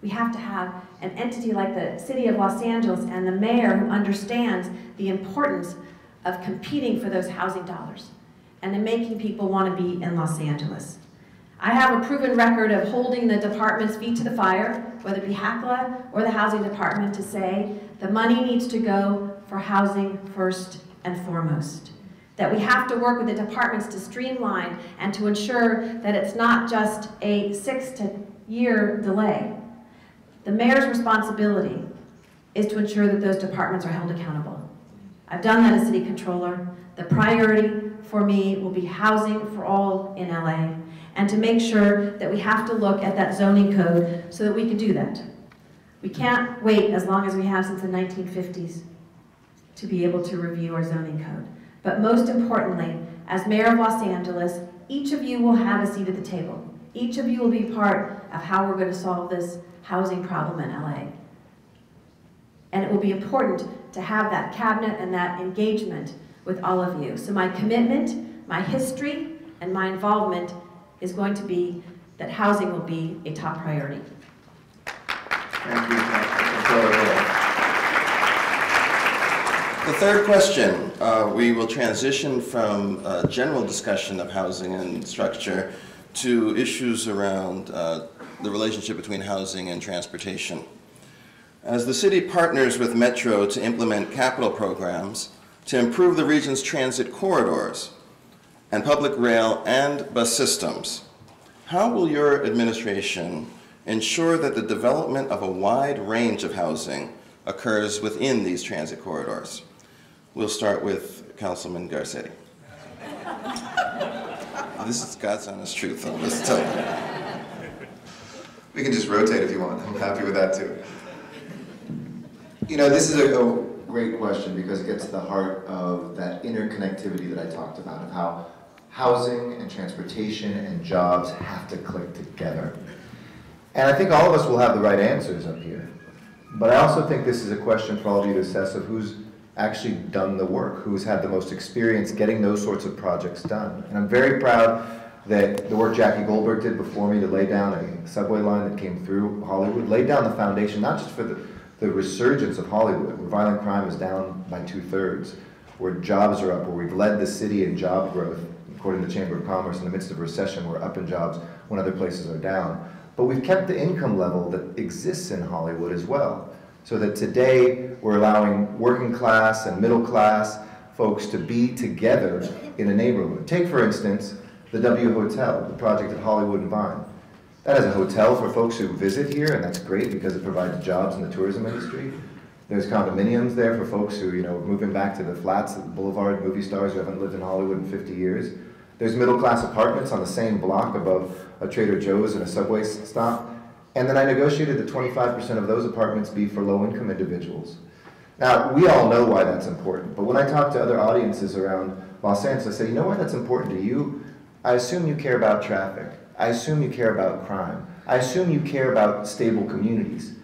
We have to have an entity like the City of Los Angeles and the mayor who understands the importance of competing for those housing dollars and in making people want to be in Los Angeles. I have a proven record of holding the department's feet to the fire, whether it be HACLA or the housing department, to say the money needs to go for housing first and foremost. That we have to work with the departments to streamline and to ensure that it's not just a 6-year delay. The mayor's responsibility is to ensure that those departments are held accountable. I've done that as city controller. The priority for me will be housing for all in LA, and to make sure that we have to look at that zoning code so that we can do that. We can't wait as long as we have since the 1950s to be able to review our zoning code. But most importantly, as mayor of Los Angeles, each of you will have a seat at the table. Each of you will be part of how we're going to solve this housing problem in LA. And it will be important to have that cabinet and that engagement with all of you. So my commitment, my history, and my involvement is going to be that housing will be a top priority. Thank you, Councilmember. The third question, we will transition from general discussion of housing and structure to issues around the relationship between housing and transportation. As the city partners with Metro to implement capital programs to improve the region's transit corridors and public rail and bus systems, how will your administration ensure that the development of a wide range of housing occurs within these transit corridors? We'll start with Councilman Garcetti. This is God's honest truth, though. Let's tell you. We can just rotate if you want. I'm happy with that too. You know, this is a great question because it gets to the heart of that interconnectivity that I talked about, of how housing and transportation and jobs have to click together. And I think all of us will have the right answers up here. But I also think this is a question for all of you to assess of who's actually done the work, who's had the most experience getting those sorts of projects done. And I'm very proud that the work Jackie Goldberg did before me to lay down a subway line that came through Hollywood, laid down the foundation, not just for the resurgence of Hollywood, where violent crime is down by 2/3, where jobs are up, where we've led the city in job growth. According to the Chamber of Commerce, in the midst of a recession, we're up in jobs when other places are down. But we've kept the income level that exists in Hollywood as well, so that today we're allowing working class and middle class folks to be together in a neighborhood. Take, for instance, the W Hotel, the project at Hollywood and Vine. That is a hotel for folks who visit here, and that's great because it provides jobs in the tourism industry. There's condominiums there for folks who, are moving back to the flats at the Boulevard, movie stars who haven't lived in Hollywood in 50 years. There's middle-class apartments on the same block above a Trader Joe's and a subway stop. And then I negotiated that 25% of those apartments be for low-income individuals. Now, we all know why that's important, but when I talk to other audiences around Los Angeles, I say, you know why that's important to you? I assume you care about traffic. I assume you care about crime. I assume you care about stable communities.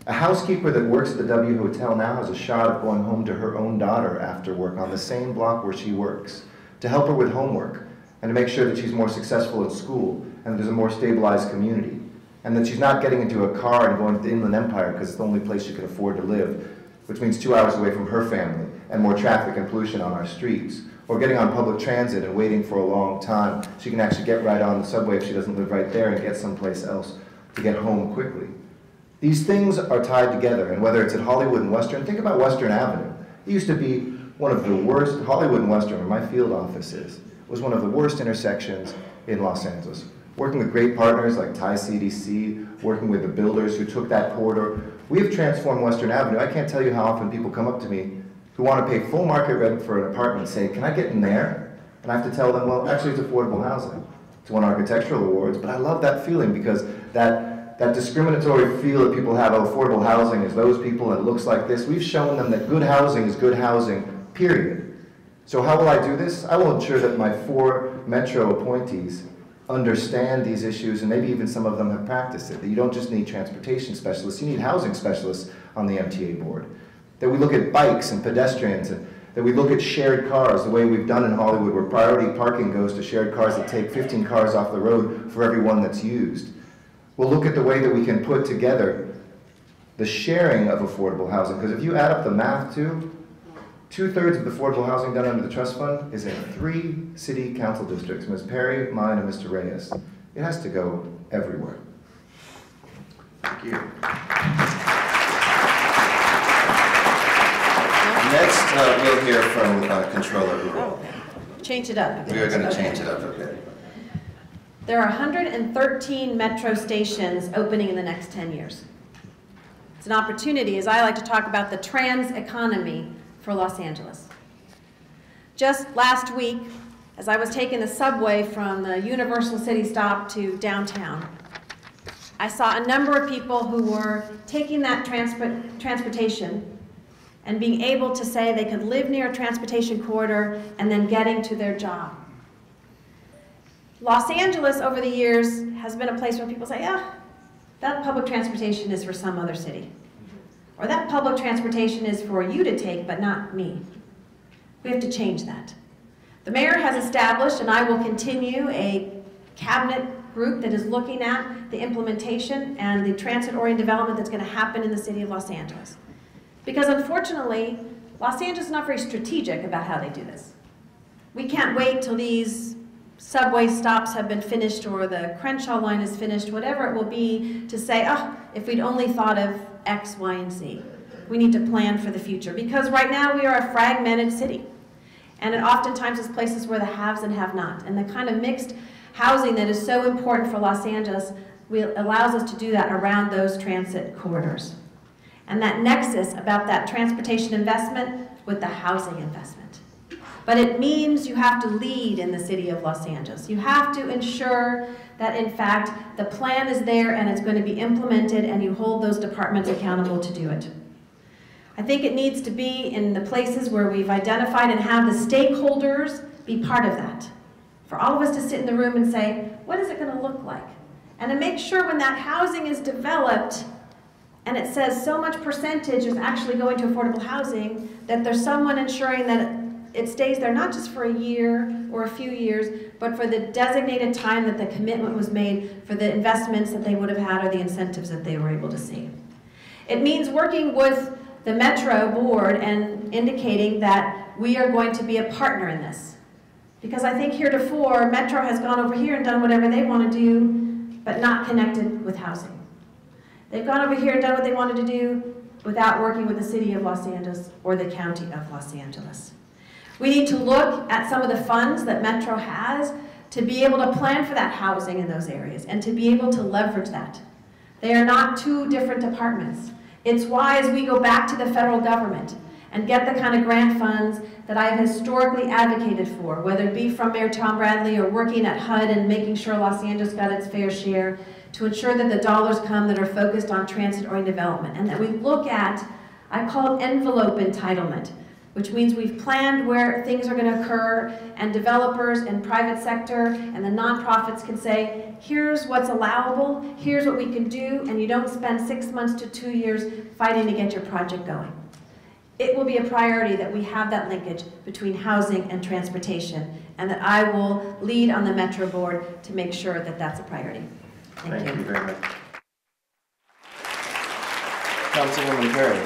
A housekeeper that works at the W Hotel now has a shot of going home to her own daughter after work on the same block where she works, to help her with homework, and to make sure that she's more successful at school, and that there's a more stabilized community, and that she's not getting into a car and going to the Inland Empire because it's the only place she can afford to live, which means 2 hours away from her family, and more traffic and pollution on our streets. Or getting on public transit and waiting for a long time. She can actually get right on the subway if she doesn't live right there and get someplace else to get home quickly. These things are tied together, and whether it's at Hollywood and Western, think about Western Avenue. It used to be one of the worst, Hollywood and Western, where my field office is, was one of the worst intersections in Los Angeles. Working with great partners like Thai CDC, working with the builders who took that corridor, we have transformed Western Avenue. I can't tell you how often people come up to me who want to pay full market rent for an apartment and say, can I get in there? And I have to tell them, well, actually it's affordable housing. It's won architectural awards, but I love that feeling because that discriminatory feel that people have of affordable housing is those people and it looks like this. We've shown them that good housing is good housing, period. So how will I do this? I will ensure that my 4 Metro appointees understand these issues, and maybe even some of them have practiced it, that you don't just need transportation specialists, you need housing specialists on the MTA board. That we look at bikes and pedestrians, and that we look at shared cars, the way we've done in Hollywood, where priority parking goes to shared cars that take 15 cars off the road for every one that's used. We'll look at the way that we can put together the sharing of affordable housing, because if you add up the math too, 2/3 of the affordable housing done under the trust fund is in 3 city council districts, Ms. Perry, mine, and Mr. Reyes. It has to go everywhere. Thank you. Next, we'll hear from Controller Greuel. Change it up. We are going to change it up a bit. There are 113 metro stations opening in the next 10 years. It's an opportunity, as I like to talk about, the trans economy for Los Angeles. Just last week, as I was taking the subway from the Universal City stop to downtown, I saw a number of people who were taking that transportation and being able to say they could live near a transportation corridor and then getting to their job. Los Angeles, over the years, has been a place where people say, yeah, that public transportation is for some other city. Or that public transportation is for you to take, but not me. We have to change that. The mayor has established, and I will continue, a cabinet group that is looking at the implementation and the transit-oriented development that's going to happen in the city of Los Angeles. Because unfortunately, Los Angeles is not very strategic about how they do this. We can't wait till these subway stops have been finished or the Crenshaw line is finished, whatever it will be, to say, oh, if we'd only thought of X, Y, and Z. We need to plan for the future, because right now we are a fragmented city. And it oftentimes is places where the haves and have-not. And the kind of mixed housing that is so important for Los Angeles allows us to do that around those transit corridors. And that nexus about that transportation investment with the housing investment. But it means you have to lead in the city of Los Angeles. You have to ensure that, in fact, the plan is there and it's going to be implemented and you hold those departments accountable to do it. I think it needs to be in the places where we've identified and have the stakeholders be part of that. For all of us to sit in the room and say, what is it going to look like? And to make sure when that housing is developed and it says so much percentage is actually going to affordable housing, that there's someone ensuring that it stays there not just for a year or a few years, but for the designated time that the commitment was made for the investments that they would have had or the incentives that they were able to see. It means working with the Metro board and indicating that we are going to be a partner in this. Because I think heretofore, Metro has gone over here and done whatever they want to do, but not connected with housing. They've gone over here and done what they wanted to do without working with the city of Los Angeles or the county of Los Angeles. We need to look at some of the funds that Metro has to be able to plan for that housing in those areas and to be able to leverage that. They are not two different departments. It's why, as we go back to the federal government and get the kind of grant funds that I have historically advocated for, whether it be from Mayor Tom Bradley or working at HUD and making sure Los Angeles got its fair share, to ensure that the dollars come that are focused on transit-oriented development, and that we look at, I call it envelope entitlement, which means we've planned where things are going to occur, and developers and private sector and the nonprofits can say, here's what's allowable, here's what we can do, and you don't spend 6 months to 2 years fighting to get your project going. It will be a priority that we have that linkage between housing and transportation, and that I will lead on the Metro board to make sure that that's a priority. Thank you very much. Councilwoman Perry.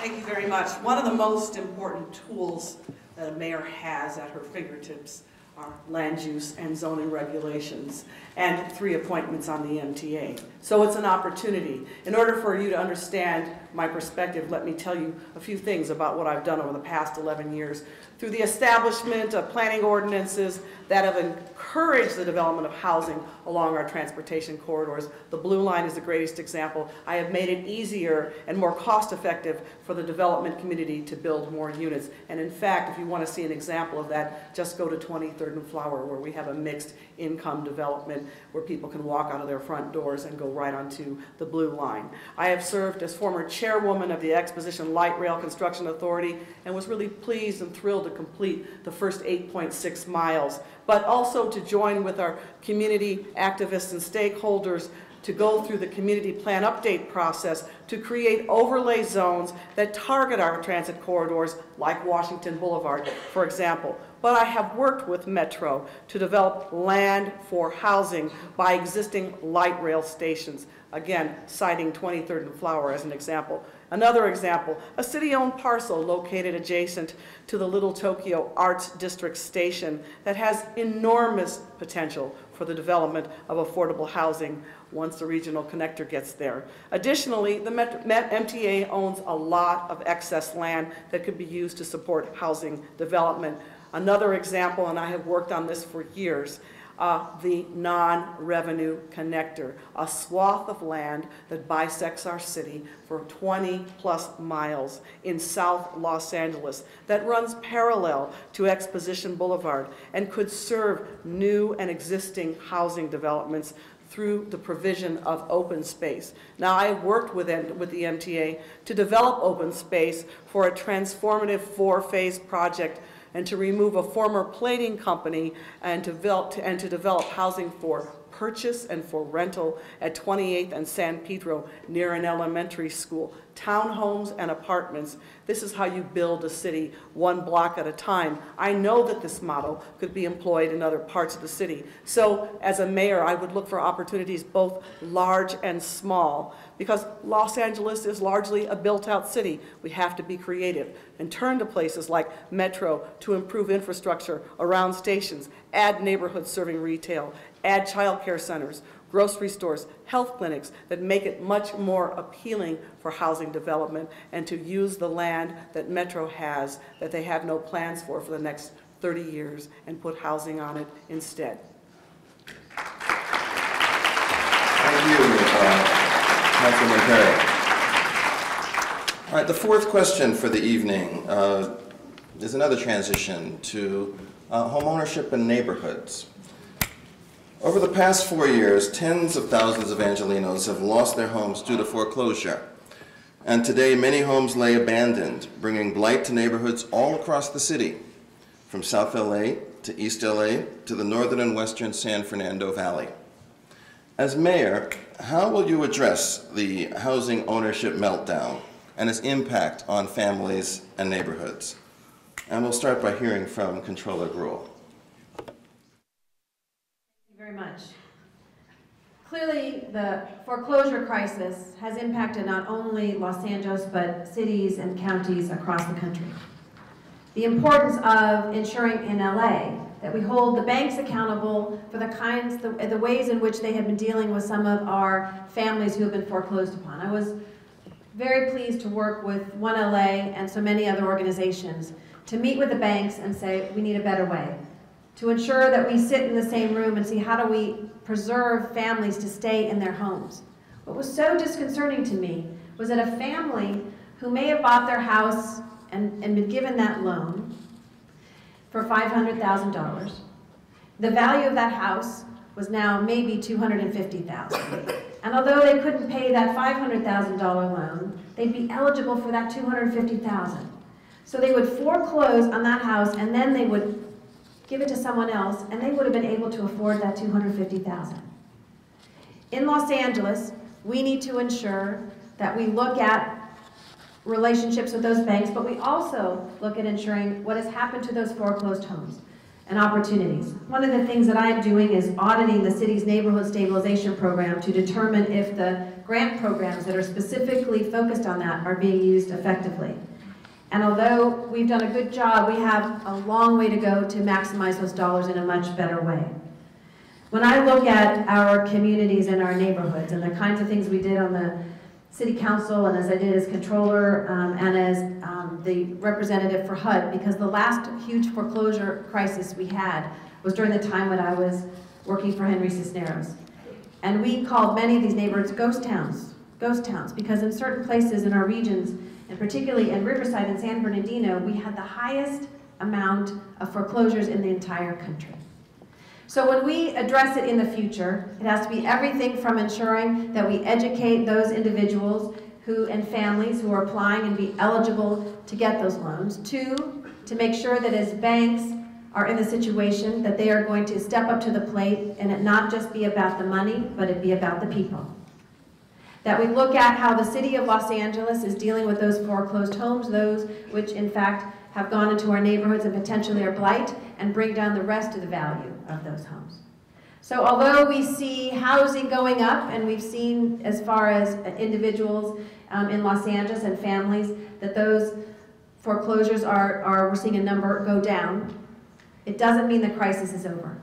Thank you very much. One of the most important tools that a mayor has at her fingertips are land use and zoning regulations and 3 appointments on the MTA. So it's an opportunity. In order for you to understand my perspective, let me tell you a few things about what I've done over the past 11 years through the establishment of planning ordinances that have encouraged the development of housing along our transportation corridors. The Blue Line is the greatest example. I have made it easier and more cost-effective for the development community to build more units. And in fact, if you want to see an example of that, just go to 23rd and Flower, where we have a mixed income development where people can walk out of their front doors and go right onto the Blue Line. I have served as former chairwoman of the Exposition Light Rail Construction Authority and was really pleased and thrilled to complete the first 8.6 miles, but also to join with our community activists and stakeholders to go through the community plan update process to create overlay zones that target our transit corridors like Washington Boulevard, for example. But I have worked with Metro to develop land for housing by existing light rail stations. Again, citing 23rd and Flower as an example. Another example, a city-owned parcel located adjacent to the Little Tokyo Arts District station that has enormous potential for the development of affordable housing once the regional connector gets there. Additionally, the MTA owns a lot of excess land that could be used to support housing development. Another example, and I have worked on this for years, the non-revenue connector, a swath of land that bisects our city for 20+ miles in South Los Angeles that runs parallel to Exposition Boulevard and could serve new and existing housing developments through the provision of open space. Now, I have worked with the MTA to develop open space for a transformative 4-phase project and to remove a former plating company and to develop housing for purchase and for rental at 28th and San Pedro near an elementary school. Townhomes and apartments. This is how you build a city, one block at a time. I know that this model could be employed in other parts of the city. So as a mayor, I would look for opportunities both large and small, because Los Angeles is largely a built-out city. We have to be creative and turn to places like Metro to improve infrastructure around stations, add neighborhoods serving retail, add child care centers, grocery stores, health clinics that make it much more appealing for housing development, and to use the land that Metro has that they have no plans for the next 30 years and put housing on it instead. Thank you, Councilman Perry. All right, the fourth question for the evening is another transition to home ownership in neighborhoods. Over the past 4 years, tens of thousands of Angelenos have lost their homes due to foreclosure. And today, many homes lay abandoned, bringing blight to neighborhoods all across the city, from South LA to East LA to the northern and western San Fernando Valley. As mayor, how will you address the housing ownership meltdown and its impact on families and neighborhoods? And we'll start by hearing from Controller Greuel. Very much. Clearly, the foreclosure crisis has impacted not only Los Angeles, but cities and counties across the country. The importance of ensuring in LA that we hold the banks accountable for the ways in which they have been dealing with some of our families who have been foreclosed upon. I was very pleased to work with One LA and so many other organizations to meet with the banks and say, we need a better way, to ensure that we sit in the same room and see how do we preserve families to stay in their homes. What was so disconcerting to me was that a family who may have bought their house and been given that loan for $500,000, the value of that house was now maybe $250,000. And although they couldn't pay that $500,000 loan, they'd be eligible for that $250,000. So they would foreclose on that house, and then they would give it to someone else, and they would have been able to afford that $250,000. In Los Angeles, we need to ensure that we look at relationships with those banks, but we also look at ensuring what has happened to those foreclosed homes and opportunities. One of the things that I'm doing is auditing the city's neighborhood stabilization program to determine if the grant programs that are specifically focused on that are being used effectively. And although we've done a good job, we have a long way to go to maximize those dollars in a much better way. When I look at our communities and our neighborhoods and the kinds of things we did on the City Council and as I did as controller and as the representative for HUD, because the last huge foreclosure crisis we had was during the time when I was working for Henry Cisneros. And we called many of these neighborhoods ghost towns, because in certain places in our regions, and particularly in Riverside and San Bernardino, we had the highest amount of foreclosures in the entire country. So when we address it in the future, it has to be everything from ensuring that we educate those individuals and families who are applying and be eligible to get those loans, to make sure that as banks are in the situation that they are going to step up to the plate and it not just be about the money, but it be about the people. That we look at how the city of Los Angeles is dealing with those foreclosed homes, those which in fact have gone into our neighborhoods and potentially are blight, and bring down the rest of the value of those homes. So although we see housing going up, and we've seen as far as individuals in Los Angeles and families, that those foreclosures we're seeing a number go down, it doesn't mean the crisis is over.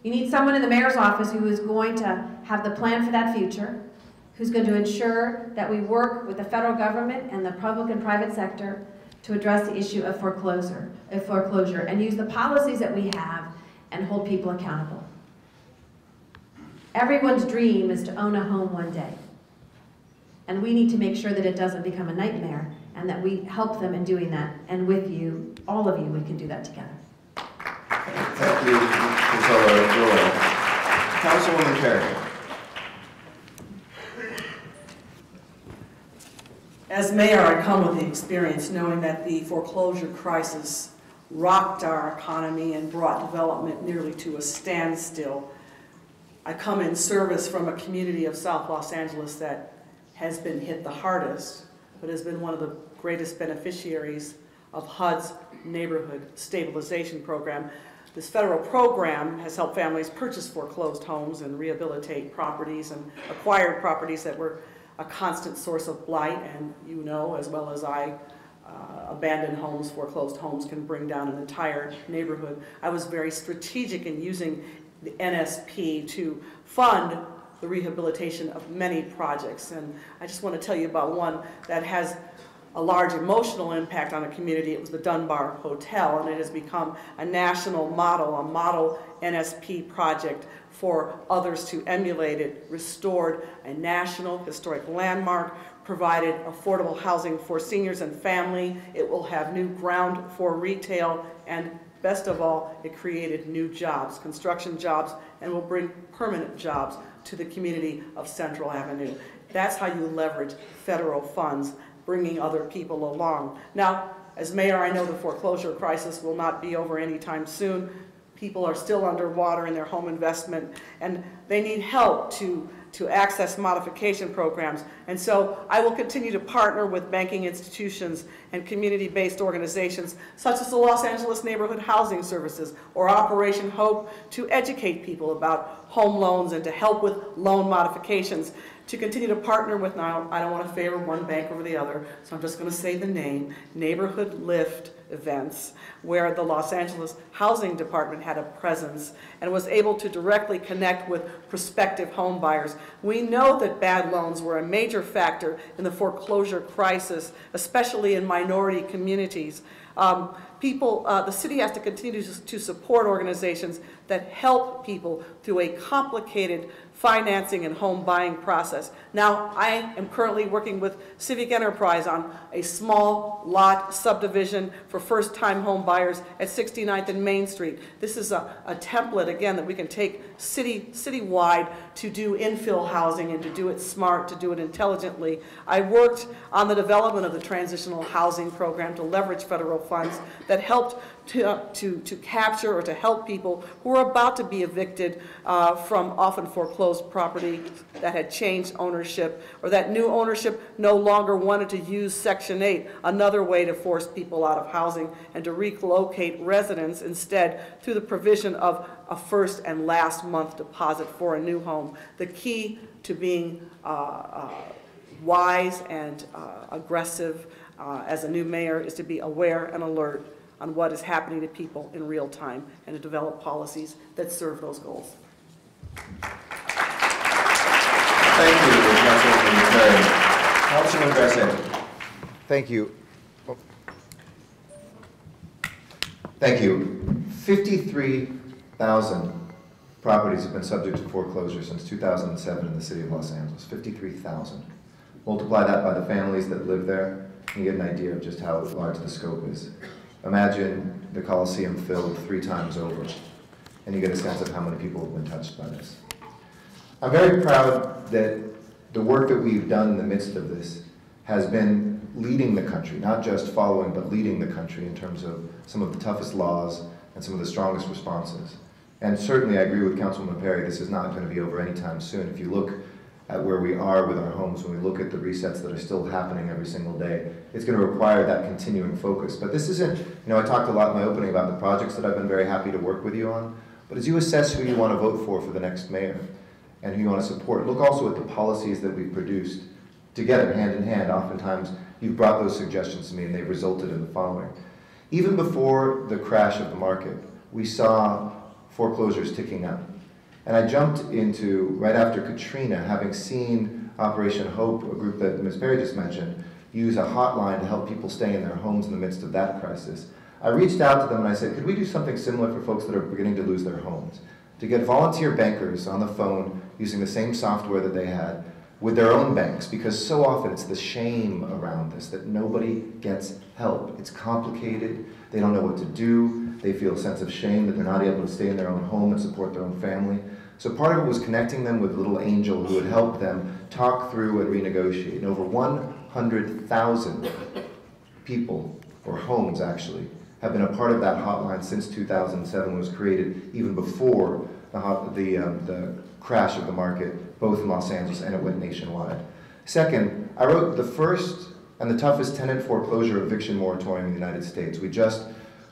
You need someone in the mayor's office who is going to have the plan for that future, who's going to ensure that we work with the federal government and the public and private sector to address the issue of foreclosure and use the policies that we have and hold people accountable. Everyone's dream is to own a home one day. And we need to make sure that it doesn't become a nightmare and that we help them in doing that. And with you, all of you, we can do that together. Thank you, Councilor Greuel. Councilwoman Perry. As mayor, I come with the experience knowing that the foreclosure crisis rocked our economy and brought development nearly to a standstill. I come in service from a community of South Los Angeles that has been hit the hardest, but has been one of the greatest beneficiaries of HUD's Neighborhood Stabilization Program. This federal program has helped families purchase foreclosed homes and rehabilitate properties and acquired properties that were a constant source of blight, and you know as well as I, abandoned homes, foreclosed homes can bring down an entire neighborhood. I was very strategic in using the NSP to fund the rehabilitation of many projects, and I just want to tell you about one that has a large emotional impact on a community. It was the Dunbar Hotel, and it has become a national model, a model NSP project for others to emulate. It restored a national historic landmark, provided affordable housing for seniors and family. It will have new ground for retail, and best of all, it created new jobs, construction jobs, and will bring permanent jobs to the community of Central Avenue. That's how you leverage federal funds, bringing other people along. Now, as mayor, I know the foreclosure crisis will not be over anytime soon. People are still underwater in their home investment, and they need help to access modification programs. And so I will continue to partner with banking institutions and community-based organizations such as the Los Angeles Neighborhood Housing Services or Operation Hope to educate people about home loans and to help with loan modifications. To continue to partner with, now I don't want to favor one bank over the other, so I'm just going to say the name, Neighborhood Lift events, where the Los Angeles Housing Department had a presence and was able to directly connect with prospective home buyers. We know that bad loans were a major factor in the foreclosure crisis, especially in minority communities. The city has to continue to support organizations that help people through a complicated financing and home buying process. Now, I am currently working with Civic Enterprise on a small lot subdivision for first-time home buyers at 69th and Main Street. This is a template, again, that we can take citywide to do infill housing and to do it smart, to do it intelligently. I worked on the development of the transitional housing program to leverage federal funds that helped to capture or to help people who are about to be evicted from often foreclosed property that had changed ownership, or that new ownership no longer wanted to use Section 8, another way to force people out of housing, and to relocate residents instead through the provision of a first and last month deposit for a new home. The key to being wise and aggressive as a new mayor is to be aware and alert on what is happening to people in real time and to develop policies that serve those goals. Thank you, Councilwoman Perry. Councilman Garcetti. Thank you. Thank you. 53,000 properties have been subject to foreclosure since 2007 in the city of Los Angeles. 53,000. Multiply that by the families that live there, and you get an idea of just how large the scope is. Imagine the Coliseum filled 3 times over, and you get a sense of how many people have been touched by this. I'm very proud that the work that we've done in the midst of this has been leading the country, not just following, but leading the country in terms of some of the toughest laws and some of the strongest responses. And certainly I agree with Councilman Perry, this is not going to be over anytime soon. If you look at where we are with our homes, when we look at the resets that are still happening every single day, it's going to require that continuing focus. But this isn't, I talked a lot in my opening about the projects that I've been very happy to work with you on, but as you assess who you want to vote for the next mayor and who you want to support, look also at the policies that we've produced together, hand in hand. Oftentimes, you've brought those suggestions to me and they've resulted in the following. Even before the crash of the market, we saw foreclosures ticking up. And I jumped into, right after Katrina, having seen Operation Hope, a group that Ms. Perry just mentioned, use a hotline to help people stay in their homes in the midst of that crisis. I reached out to them and I said, could we do something similar for folks that are beginning to lose their homes? To get volunteer bankers on the phone using the same software that they had with their own banks, because so often it's the shame around this that nobody gets help. It's complicated, they don't know what to do, they feel a sense of shame that they're not able to stay in their own home and support their own family. So part of it was connecting them with a little angel who would help them talk through and renegotiate. And over 100,000 people, or homes actually, have been a part of that hotline since 2007, when it was created, even before the crash of the market, both in Los Angeles, and it went nationwide. Second, I wrote the first and the toughest tenant foreclosure eviction moratorium in the United States. We just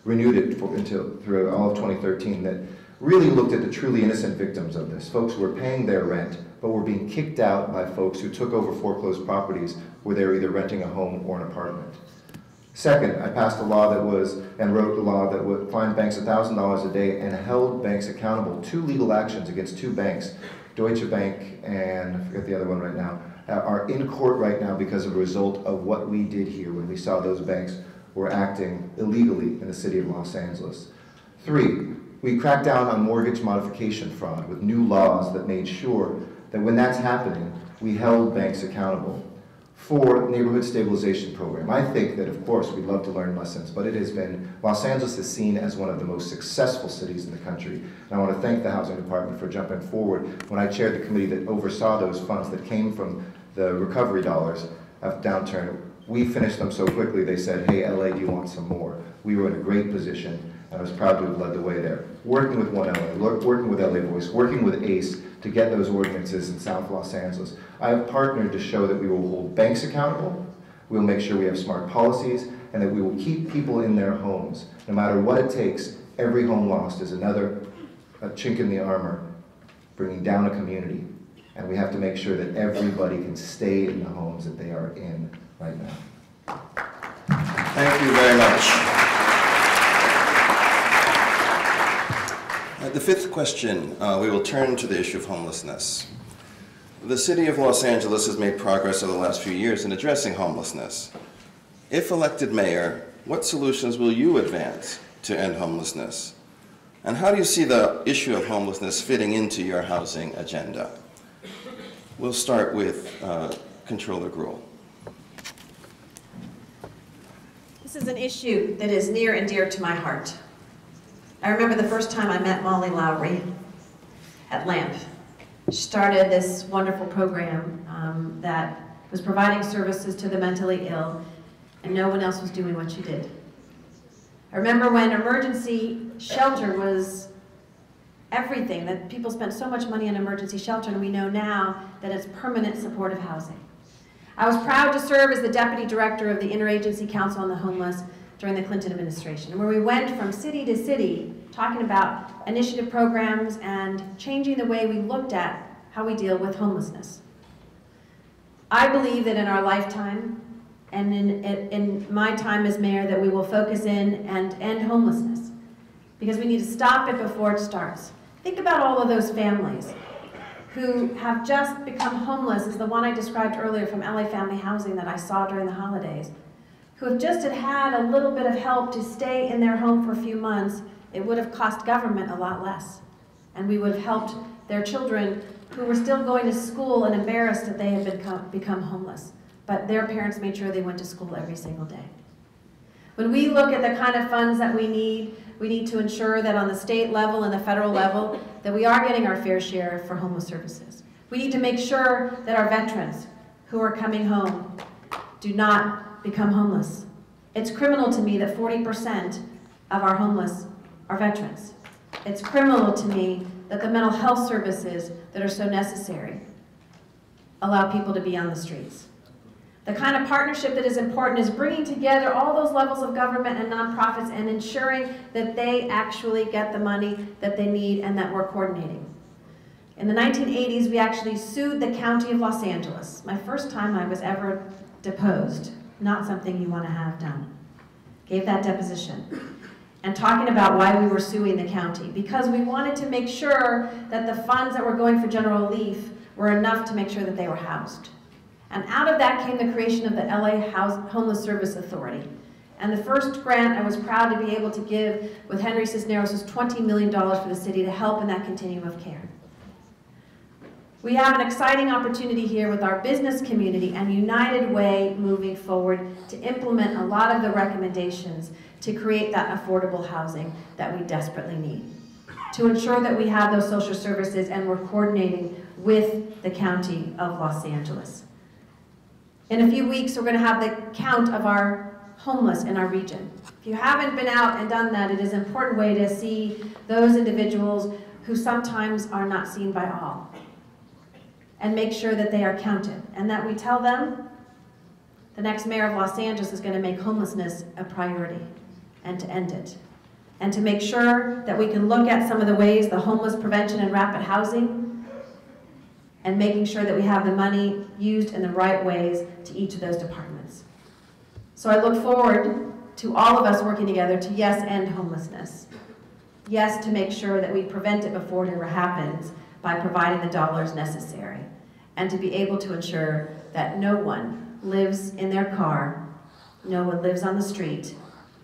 renewed it through all of 2013, that really looked at the truly innocent victims of this. Folks who were paying their rent, but were being kicked out by folks who took over foreclosed properties where they were either renting a home or an apartment. Second, I passed a law and wrote a law that would fine banks $1,000 a day and held banks accountable. 2 legal actions against 2 banks, Deutsche Bank and I forget the other one right now, are in court right now because of a result of what we did here when we saw those banks were acting illegally in the city of Los Angeles. 3, we cracked down on mortgage modification fraud with new laws that made sure that when that's happening, we held banks accountable. 4, neighborhood stabilization program. I think that, of course, we'd love to learn lessons, but it has been, Los Angeles is seen as one of the most successful cities in the country. And I want to thank the Housing Department for jumping forward. When I chaired the committee that oversaw those funds that came from the recovery dollars of downturn, we finished them so quickly they said, hey, LA, do you want some more? We were in a great position, and I was proud to have led the way there. Working with One LA, working with LA Voice, working with ACE to get those ordinances in South Los Angeles. I have partnered to show that we will hold banks accountable, we'll make sure we have smart policies, and that we will keep people in their homes. No matter what it takes, every home lost is another chink in the armor, bringing down a community. And we have to make sure that everybody can stay in the homes that they are in right now. Thank you very much. The 5th question, we will turn to the issue of homelessness. The city of Los Angeles has made progress over the last few years in addressing homelessness. If elected mayor, what solutions will you advance to end homelessness? And how do you see the issue of homelessness fitting into your housing agenda? We'll start with Controller Greuel. This is an issue that is near and dear to my heart. I remember the first time I met Molly Lowry at LAMP. She started this wonderful program that was providing services to the mentally ill, and no one else was doing what she did. I remember when emergency shelter was everything, that people spent so much money on emergency shelter, and we know now that it's permanent supportive housing. I was proud to serve as the deputy director of the Interagency Council on the Homeless during the Clinton administration, where we went from city to city talking about initiative programs and changing the way we looked at how we deal with homelessness. I believe that in our lifetime and in my time as mayor that we will focus in and end homelessness, because we need to stop it before it starts. Think about all of those families who have just become homeless is the one I described earlier from LA Family Housing that I saw during the holidays, who have just had a little bit of help to stay in their home for a few months. It would have cost government a lot less. And we would have helped their children who were still going to school and embarrassed that they had become homeless. But their parents made sure they went to school every single day. When we look at the kind of funds that we need to ensure that on the state level and the federal level, that we are getting our fair share for homeless services. We need to make sure that our veterans who are coming home do not become homeless. It's criminal to me that 40% of our homeless are veterans. It's criminal to me that the mental health services that are so necessary allow people to be on the streets. The kind of partnership that is important is bringing together all those levels of government and nonprofits and ensuring that they actually get the money that they need and that we're coordinating. In the 1980s, we actually sued the County of Los Angeles. My first time I was ever deposed, not something you want to have done. Gave that deposition. And talking about why we were suing the county, because we wanted to make sure that the funds that were going for general relief were enough to make sure that they were housed. And out of that came the creation of the LA Homeless Service Authority. And the first grant I was proud to be able to give with Henry Cisneros was $20 million for the city to help in that continuum of care. We have an exciting opportunity here with our business community and United Way moving forward to implement a lot of the recommendations to create that affordable housing that we desperately need. To ensure that we have those social services and we're coordinating with the County of Los Angeles. In a few weeks, we're going to have the count of our homeless in our region. If you haven't been out and done that, it is an important way to see those individuals who sometimes are not seen by all. And make sure that they are counted. And that we tell them the next mayor of Los Angeles is going to make homelessness a priority and to end it. And to make sure that we can look at some of the ways the homeless prevention and rapid housing and making sure that we have the money used in the right ways to each of those departments. So I look forward to all of us working together to, yes, end homelessness. Yes, to make sure that we prevent it before it ever happens by providing the dollars necessary. And to be able to ensure that no one lives in their car, no one lives on the street,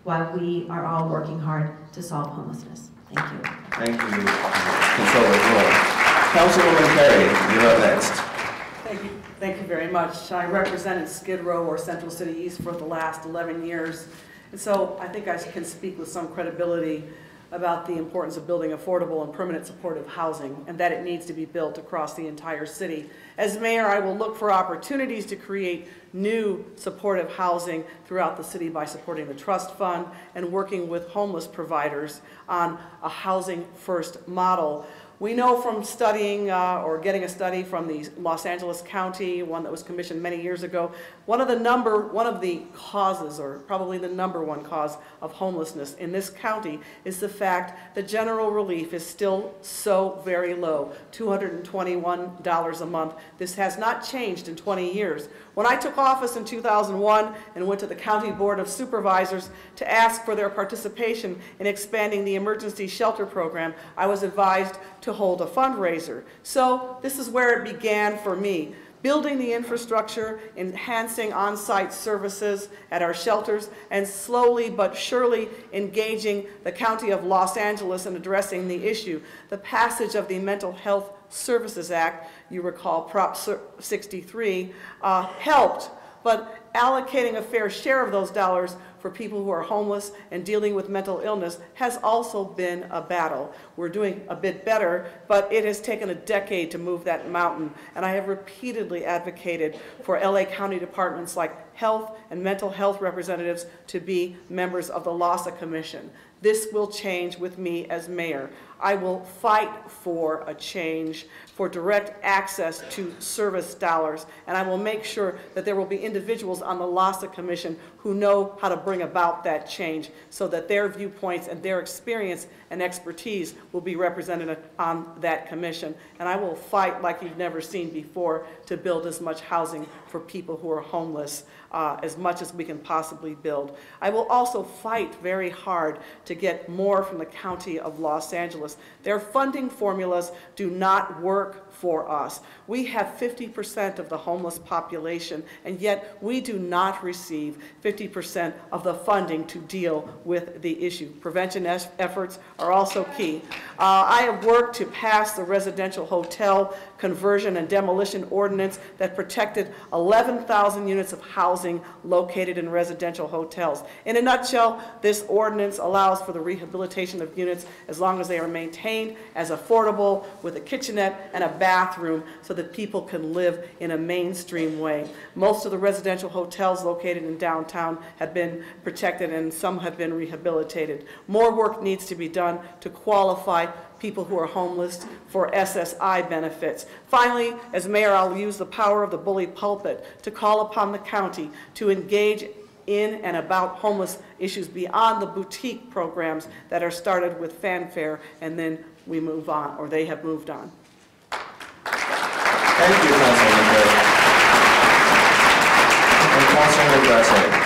while we are all working hard to solve homelessness. Thank you. Thank you, Controller Greuel. Councilwoman Perry, you're up next. Thank you very much. I represented Skid Row or Central City East for the last 11 years. And so I think I can speak with some credibility about the importance of building affordable and permanent supportive housing and that it needs to be built across the entire city. As mayor, I will look for opportunities to create new supportive housing throughout the city by supporting the trust fund and working with homeless providers on a housing first model. We know from studying or getting a study from the Los Angeles County, one that was commissioned many years ago, one of the causes, or probably the #1 cause of homelessness in this county is the fact that general relief is still so very low, $221 a month. This has not changed in 20 years. When I took office in 2001 and went to the County Board of Supervisors to ask for their participation in expanding the emergency shelter program, I was advised to hold a fundraiser. So this is where it began for me. Building the infrastructure, enhancing on-site services at our shelters, and slowly but surely engaging the County of Los Angeles in addressing the issue. The passage of the Mental Health Services Act, you recall Prop 63, helped, but allocating a fair share of those dollars for people who are homeless and dealing with mental illness has also been a battle. We're doing a bit better, but it has taken a decade to move that mountain, and I have repeatedly advocated for LA County departments like health and mental health representatives to be members of the LAHSA Commission. This will change with me as mayor. I will fight for a change for direct access to service dollars, and I will make sure that there will be individuals on the LASA Commission who know how to bring about that change so that their viewpoints and their experience and expertise will be represented on that commission. And I will fight like you've never seen before to build as much housing for people who are homeless as much as we can possibly build. I will also fight very hard to get more from the County of Los Angeles. Their funding formulas do not work for us. We have 50% of the homeless population, and yet we do not receive 50% of the funding to deal with the issue. Prevention efforts are also key. I have worked to pass the residential hotel conversion and demolition ordinance that protected 11,000 units of housing located in residential hotels. In a nutshell, this ordinance allows for the rehabilitation of units as long as they are maintained as affordable with a kitchenette and a bathroom so that people can live in a mainstream way. Most of the residential hotels located in downtown have been protected and some have been rehabilitated. More work needs to be done to qualify people who are homeless for SSI benefits. Finally, as mayor, I'll use the power of the bully pulpit to call upon the county to engage in and about homeless issues beyond the boutique programs that are started with fanfare and then we move on, or they have moved on. Thank you, Councilmember. And Councilmember Garcetti.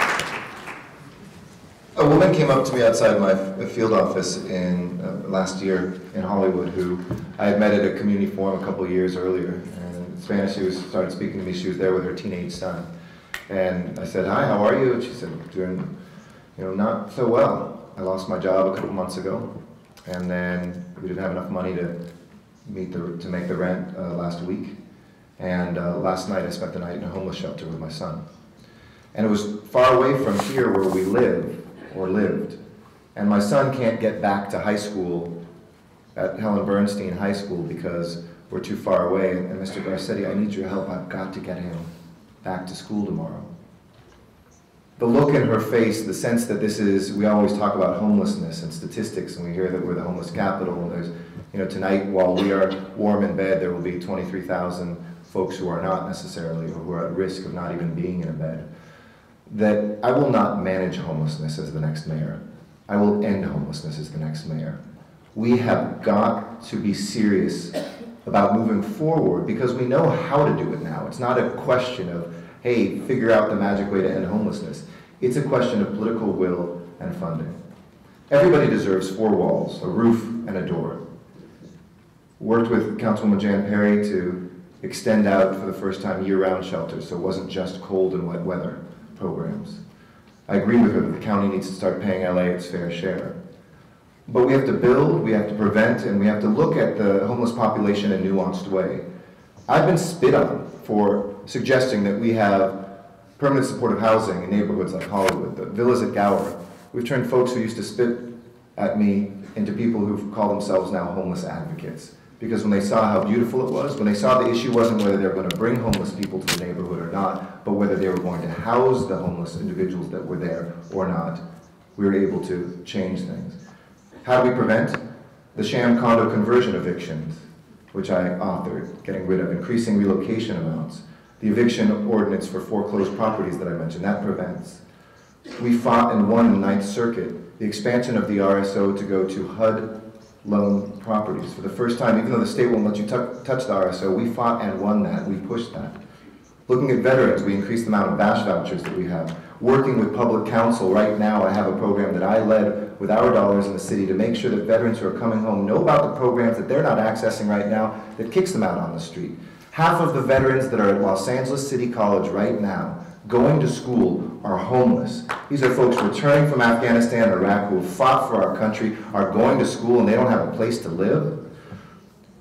A woman came up to me outside my field office in last year in Hollywood who I had met at a community forum a couple of years earlier. And in Spanish, she started speaking to me. She was there with her teenage son. And I said, "Hi, how are you?" And she said, "Doing, not so well. I lost my job a couple months ago. And then we didn't have enough money to make the rent last week. And last night I spent the night in a homeless shelter with my son. And it was far away from here where we lived. And my son can't get back to high school at Helen Bernstein High School because we're too far away. And Mr. Garcetti, I need your help. I've got to get him back to school tomorrow." The look in her face, the sense that we always talk about homelessness and statistics, and we hear that we're the homeless capital, and there's, tonight while we are warm in bed, there will be 23,000 folks who are not necessarily, or who are at risk of not even being in a bed. That I will not manage homelessness as the next mayor. I will end homelessness as the next mayor. We have got to be serious about moving forward because we know how to do it now. It's not a question of, hey, figure out the magic way to end homelessness. It's a question of political will and funding. Everybody deserves 4 walls, a roof, and a door. Worked with Councilwoman Perry to extend out for the first time year-round shelters so it wasn't just cold and wet weather programs. I agree with her that the county needs to start paying LA its fair share. But we have to build, we have to prevent, and we have to look at the homeless population in a nuanced way. I've been spit on for suggesting that we have permanent supportive housing in neighborhoods like Hollywood, the villas at Gower. We've turned folks who used to spit at me into people who call themselves now homeless advocates. Because when they saw how beautiful it was, when they saw the issue wasn't whether they were going to bring homeless people to the neighborhood or not, but whether they were going to house the homeless individuals that were there or not, we were able to change things. How do we prevent? The sham condo conversion evictions, which I authored, getting rid of, increasing relocation amounts, the eviction ordinance for foreclosed properties that I mentioned, that prevents. We fought and won in the 9th Circuit the expansion of the RSO to go to HUD loan properties. For the first time, even though the state won't let you touch the RSO, we fought and won that. We pushed that. Looking at veterans, we increased the amount of BASH vouchers that we have. Working with public counsel, right now I have a program that I led with our dollars in the city to make sure that veterans who are coming home know about the programs that they're not accessing right now that kicks them out on the street. Half of the veterans that are at Los Angeles City College right now going to school are homeless. These are folks returning from Afghanistan and Iraq who have fought for our country, are going to school, and they don't have a place to live.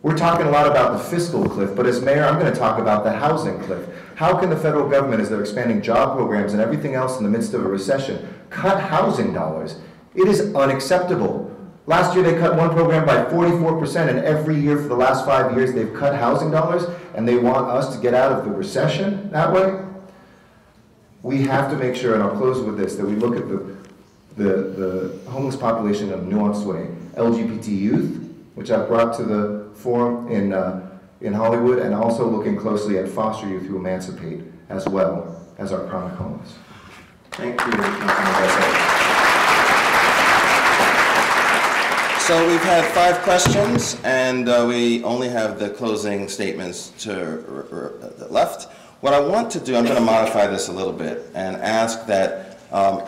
We're talking a lot about the fiscal cliff, but as mayor, I'm going to talk about the housing cliff. How can the federal government, as they're expanding job programs and everything else in the midst of a recession, cut housing dollars? It is unacceptable. Last year they cut one program by 44%, and every year for the last 5 years they've cut housing dollars, and they want us to get out of the recession that way? We have to make sure, and I'll close with this, that we look at the homeless population in a nuanced way. LGBT youth, which I've brought to the forum in Hollywood, and also looking closely at foster youth who emancipate as well. as our chronic homeless. Thank you, Councilman Garcetti. So we've had 5 questions, and we only have the closing statements left. What I want to do, I'm going to modify this a little bit and ask that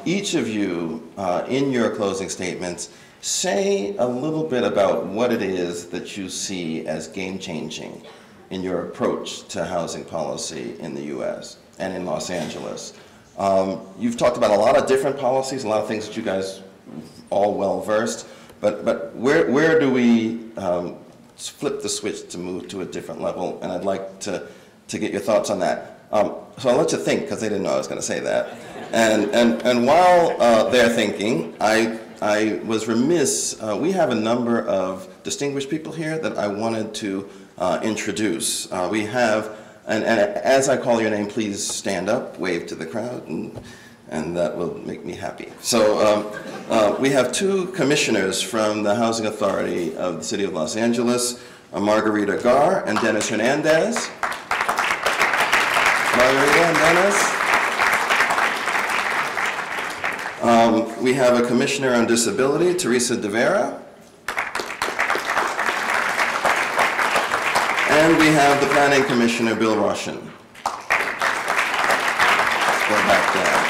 each of you, in your closing statements, say a little bit about what it is that you see as game-changing in your approach to housing policy in the U.S. and in Los Angeles. You've talked about a lot of different policies, a lot of things that you guys all well-versed. But where do we flip the switch to move to a different level? And I'd like to get your thoughts on that. So I'll let you think, because they didn't know I was going to say that. And while they're thinking, I was remiss. We have a number of distinguished people here that I wanted to introduce. We have, and as I call your name, please stand up, wave to the crowd, and that will make me happy. So we have 2 commissioners from the Housing Authority of the City of Los Angeles, Margarita Gar and Dennis Hernandez. Margarita and Dennis. We have a commissioner on disability, Teresa De Vera. And we have the planning commissioner, Bill Roshan. Let's go back down.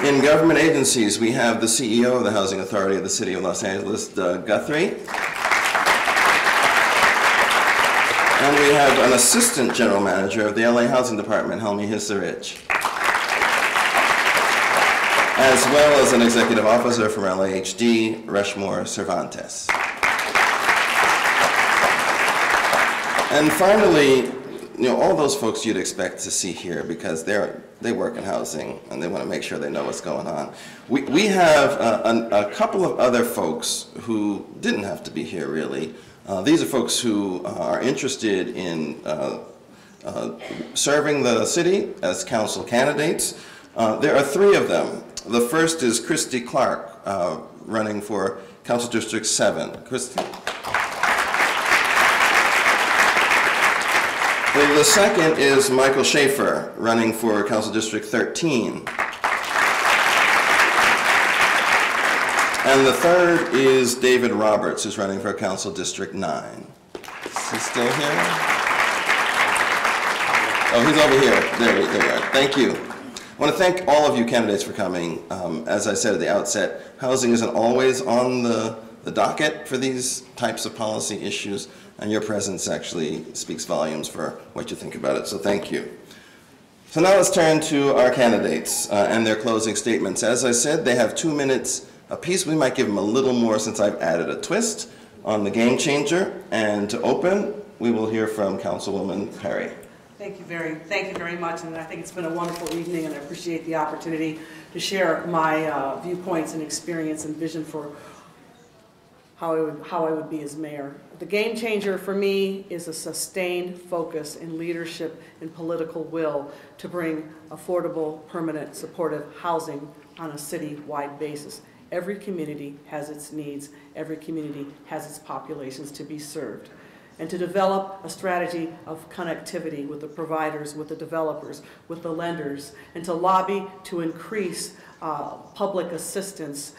In government agencies, we have the CEO of the Housing Authority of the City of Los Angeles, Doug Guthrie. And we have an assistant general manager of the LA Housing Department, Helmi Hisarich. As well as an executive officer from LAHD, Reshmore Cervantes. And finally, all those folks you'd expect to see here, because they work in housing and they want to make sure they know what's going on. We have a couple of other folks who didn't have to be here, really. These are folks who are interested in serving the city as council candidates. There are 3 of them. The first is Christy Clark, running for Council District 7. Christy. The second is Michael Schaefer, running for Council District 13. And the third is David Roberts, who's running for Council District 9. Is he still here? Oh, he's over here. There you are. Thank you. I want to thank all of you candidates for coming. As I said at the outset, housing isn't always on the docket for these types of policy issues, and your presence actually speaks volumes for what you think about it, so thank you. So now let's turn to our candidates and their closing statements. As I said, they have 2 minutes apiece. We might give them a little more since I've added a twist on the game changer. And to open, we will hear from Councilwoman Perry. Thank you very much, and I think it's been a wonderful evening, and I appreciate the opportunity to share my viewpoints and experience and vision for how I would be as mayor. The game changer for me is a sustained focus in leadership and political will to bring affordable, permanent, supportive housing on a city-wide basis. Every community has its needs. Every community has its populations to be served. And to develop a strategy of connectivity with the providers, with the developers, with the lenders, and to lobby to increase public assistance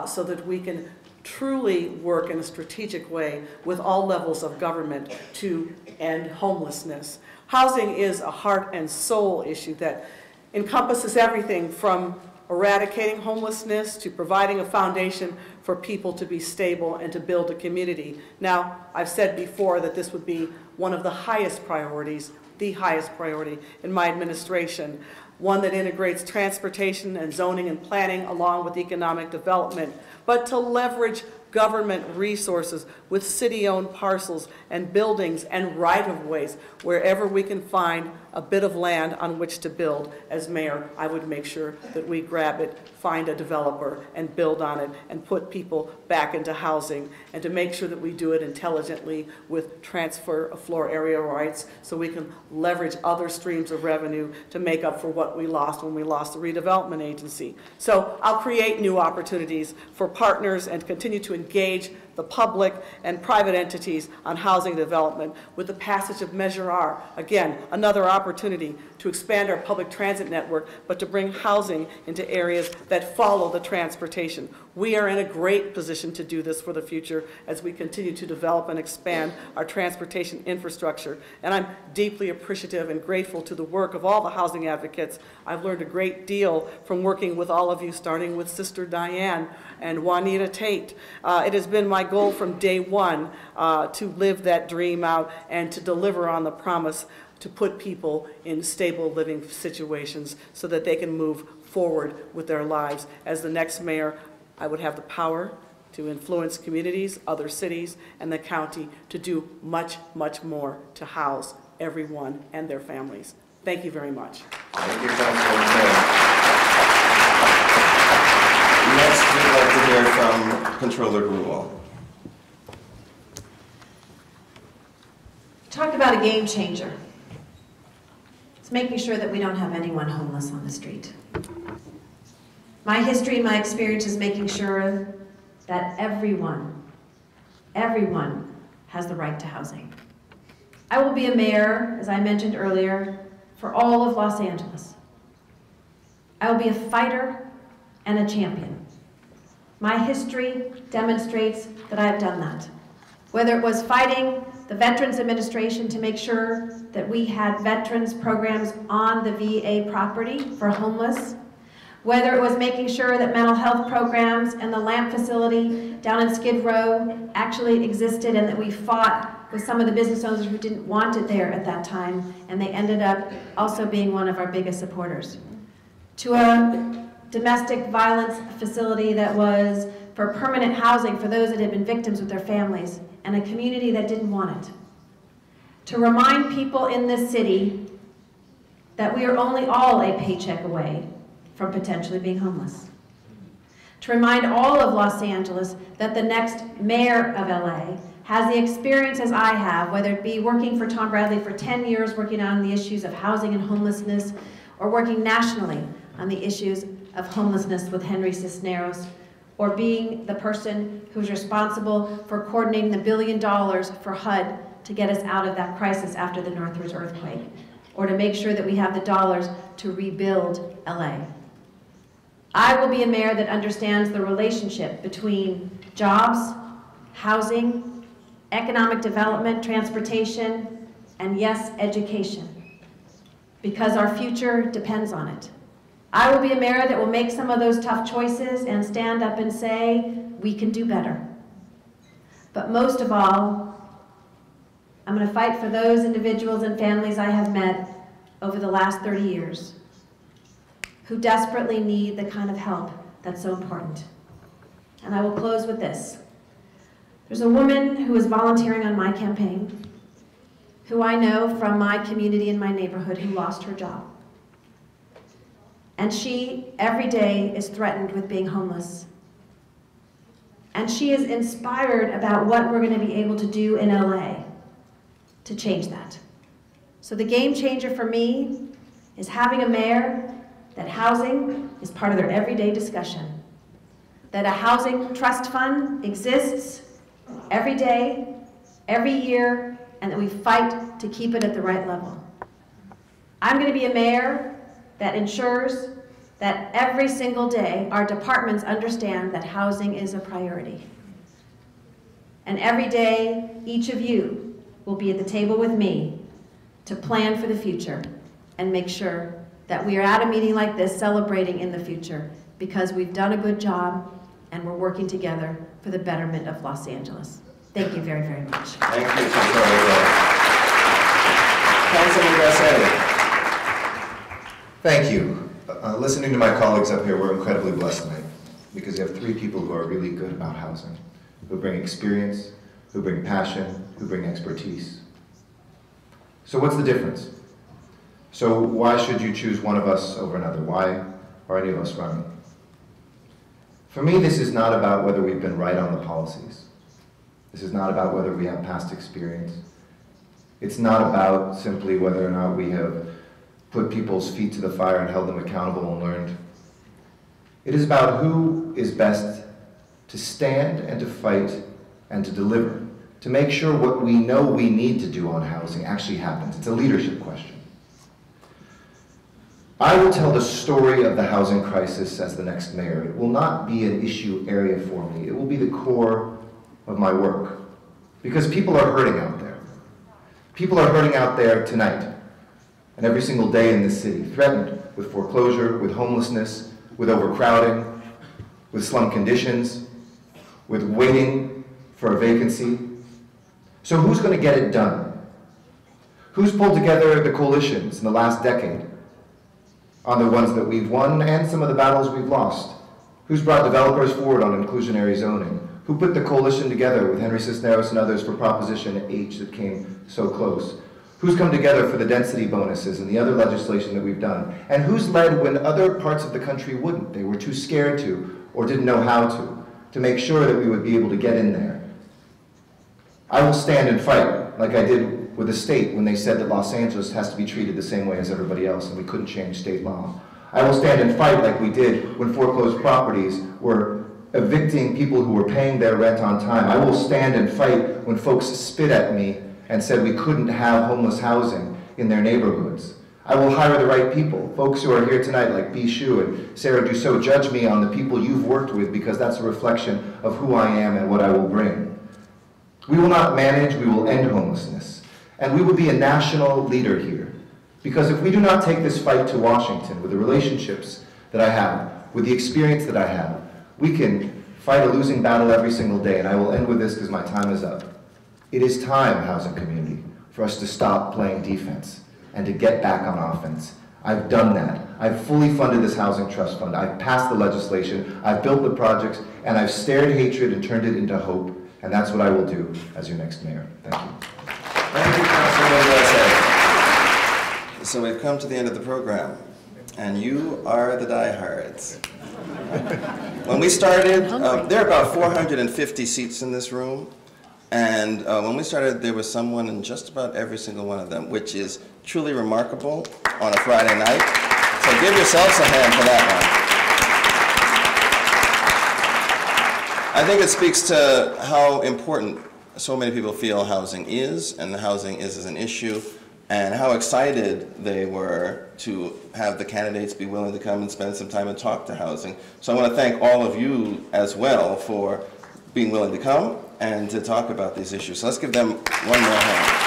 so that we can truly work in a strategic way with all levels of government to end homelessness. Housing is a heart and soul issue that encompasses everything from eradicating homelessness to providing a foundation for people to be stable and to build a community. Now, I've said before that this would be one of the highest priorities, the highest priority in my administration, one that integrates transportation and zoning and planning along with economic development, but to leverage government resources with city-owned parcels and buildings and right-of-ways wherever we can find a bit of land on which to build. As mayor, I would make sure that we grab it, find a developer, and build on it, and put people back into housing, and to make sure that we do it intelligently with transfer of floor area rights so we can leverage other streams of revenue to make up for what we lost when we lost the redevelopment agency. So I'll create new opportunities for partners and continue to engage the public and private entities on housing development with the passage of Measure R. Again, another opportunity to expand our public transit network, but to bring housing into areas that follow the transportation. We are in a great position to do this for the future as we continue to develop and expand our transportation infrastructure. And I'm deeply appreciative and grateful to the work of all the housing advocates. I've learned a great deal from working with all of you, starting with Sister Diane and Juanita Tate. It has been my goal from day one to live that dream out and to deliver on the promise to put people in stable living situations so that they can move forward with their lives. As the next mayor, I would have the power to influence communities, other cities, and the county to do much, much more to house everyone and their families. Thank you very much. Thank you, Councilwoman Perry. Next, we'd like to hear from Controller Greuel. Talk about a game changer. It's making sure that we don't have anyone homeless on the street. My history, my experience is making sure that everyone has the right to housing. I will be a mayor, as I mentioned earlier, for all of Los Angeles. I will be a fighter and a champion. My history demonstrates that I have done that. Whether it was fighting the Veterans Administration to make sure that we had veterans programs on the VA property for homeless, whether it was making sure that mental health programs and the LAMP facility down in Skid Row actually existed, and that we fought with some of the business owners who didn't want it there at that time, and they ended up also being one of our biggest supporters. To a domestic violence facility that was for permanent housing for those that had been victims with their families, and a community that didn't want it. To remind people in this city that we are only all a paycheck away from potentially being homeless. To remind all of Los Angeles that the next mayor of LA has the experience as I have, whether it be working for Tom Bradley for 10 years, working on the issues of housing and homelessness, or working nationally on the issues of homelessness with Henry Cisneros, or being the person who's responsible for coordinating the $1 billion for HUD to get us out of that crisis after the Northridge earthquake, or to make sure that we have the dollars to rebuild LA. I will be a mayor that understands the relationship between jobs, housing, economic development, transportation, and yes, education, because our future depends on it. I will be a mayor that will make some of those tough choices and stand up and say, we can do better. But most of all, I'm going to fight for those individuals and families I have met over the last 30 years who desperately need the kind of help that's so important. And I will close with this. There's a woman who is volunteering on my campaign, who I know from my community in my neighborhood, who lost her job. And she, every day, is threatened with being homeless. And she is inspired about what we're going to be able to do in LA to change that. So the game changer for me is having a mayor that housing is part of their everyday discussion, that a housing trust fund exists every day, every year, and that we fight to keep it at the right level. I'm going to be a mayor that ensures that every single day our departments understand that housing is a priority. And every day, each of you will be at the table with me to plan for the future and make sure that we are at a meeting like this celebrating in the future, because we've done a good job and we're working together for the betterment of Los Angeles. Thank you very, very much. Thank you, Councilman Garcetti. Thank you. Listening to my colleagues up here, we're incredibly blessed tonight because you have three people who are really good about housing, who bring experience, who bring passion, who bring expertise. So what's the difference? So why should you choose one of us over another? Why are any of us running? For me, this is not about whether we've been right on the policies. This is not about whether we have past experience. It's not about simply whether or not we have put people's feet to the fire and held them accountable and learned. It is about who is best to stand and to fight and to deliver, to make sure what we know we need to do on housing actually happens. It's a leadership question. I will tell the story of the housing crisis as the next mayor. It will not be an issue area for me. It will be the core of my work. Because people are hurting out there. People are hurting out there tonight and every single day in this city, threatened with foreclosure, with homelessness, with overcrowding, with slum conditions, with waiting for a vacancy. So who's going to get it done? Who's pulled together the coalitions in the last decade on the ones that we've won and some of the battles we've lost? Who's brought developers forward on inclusionary zoning? Who put the coalition together with Henry Cisneros and others for Proposition H that came so close? Who's come together for the density bonuses and the other legislation that we've done? And who's led when other parts of the country wouldn't? They were too scared to or didn't know how to make sure that we would be able to get in there. I will stand and fight like I did with the state when they said that Los Angeles has to be treated the same way as everybody else and we couldn't change state law. I will stand and fight like we did when foreclosed properties were evicting people who were paying their rent on time. I will stand and fight when folks spit at me and said we couldn't have homeless housing in their neighborhoods. I will hire the right people. Folks who are here tonight like Bishu and Sarah Dussault, judge me on the people you've worked with because that's a reflection of who I am and what I will bring. We will not manage, we will end homelessness. And we will be a national leader here. Because if we do not take this fight to Washington with the relationships that I have, with the experience that I have, we can fight a losing battle every single day. And I will end with this because my time is up. It is time, housing community, for us to stop playing defense and to get back on offense. I've done that. I've fully funded this housing trust fund. I've passed the legislation. I've built the projects, and I've stared hatred and turned it into hope. And that's what I will do as your next mayor. Thank you. Thank you, Councilman. So we've come to the end of the program, and you are the diehards. When we started, there are about 450 seats in this room, and when we started, there was someone in just about every single one of them, which is truly remarkable on a Friday night. So give yourselves a hand for that one. I think it speaks to how important so many people feel housing is, and housing is as an issue, and how excited they were to have the candidates be willing to come and spend some time and talk to housing. So I want to thank all of you as well for being willing to come and to talk about these issues. So let's give them one more hand.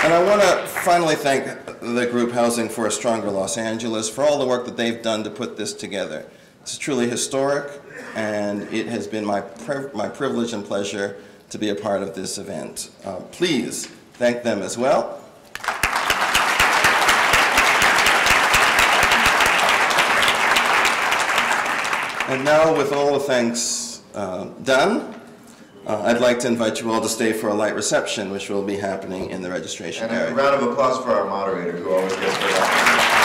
And I want to finally thank the group Housing for a Stronger Los Angeles for all the work that they've done to put this together. It's truly historic, and it has been my privilege and pleasure to be a part of this event. Please thank them as well. And now, with all the thanks done, I'd like to invite you all to stay for a light reception, which will be happening in the registration area. And a round of applause for our moderator, who always gets her up.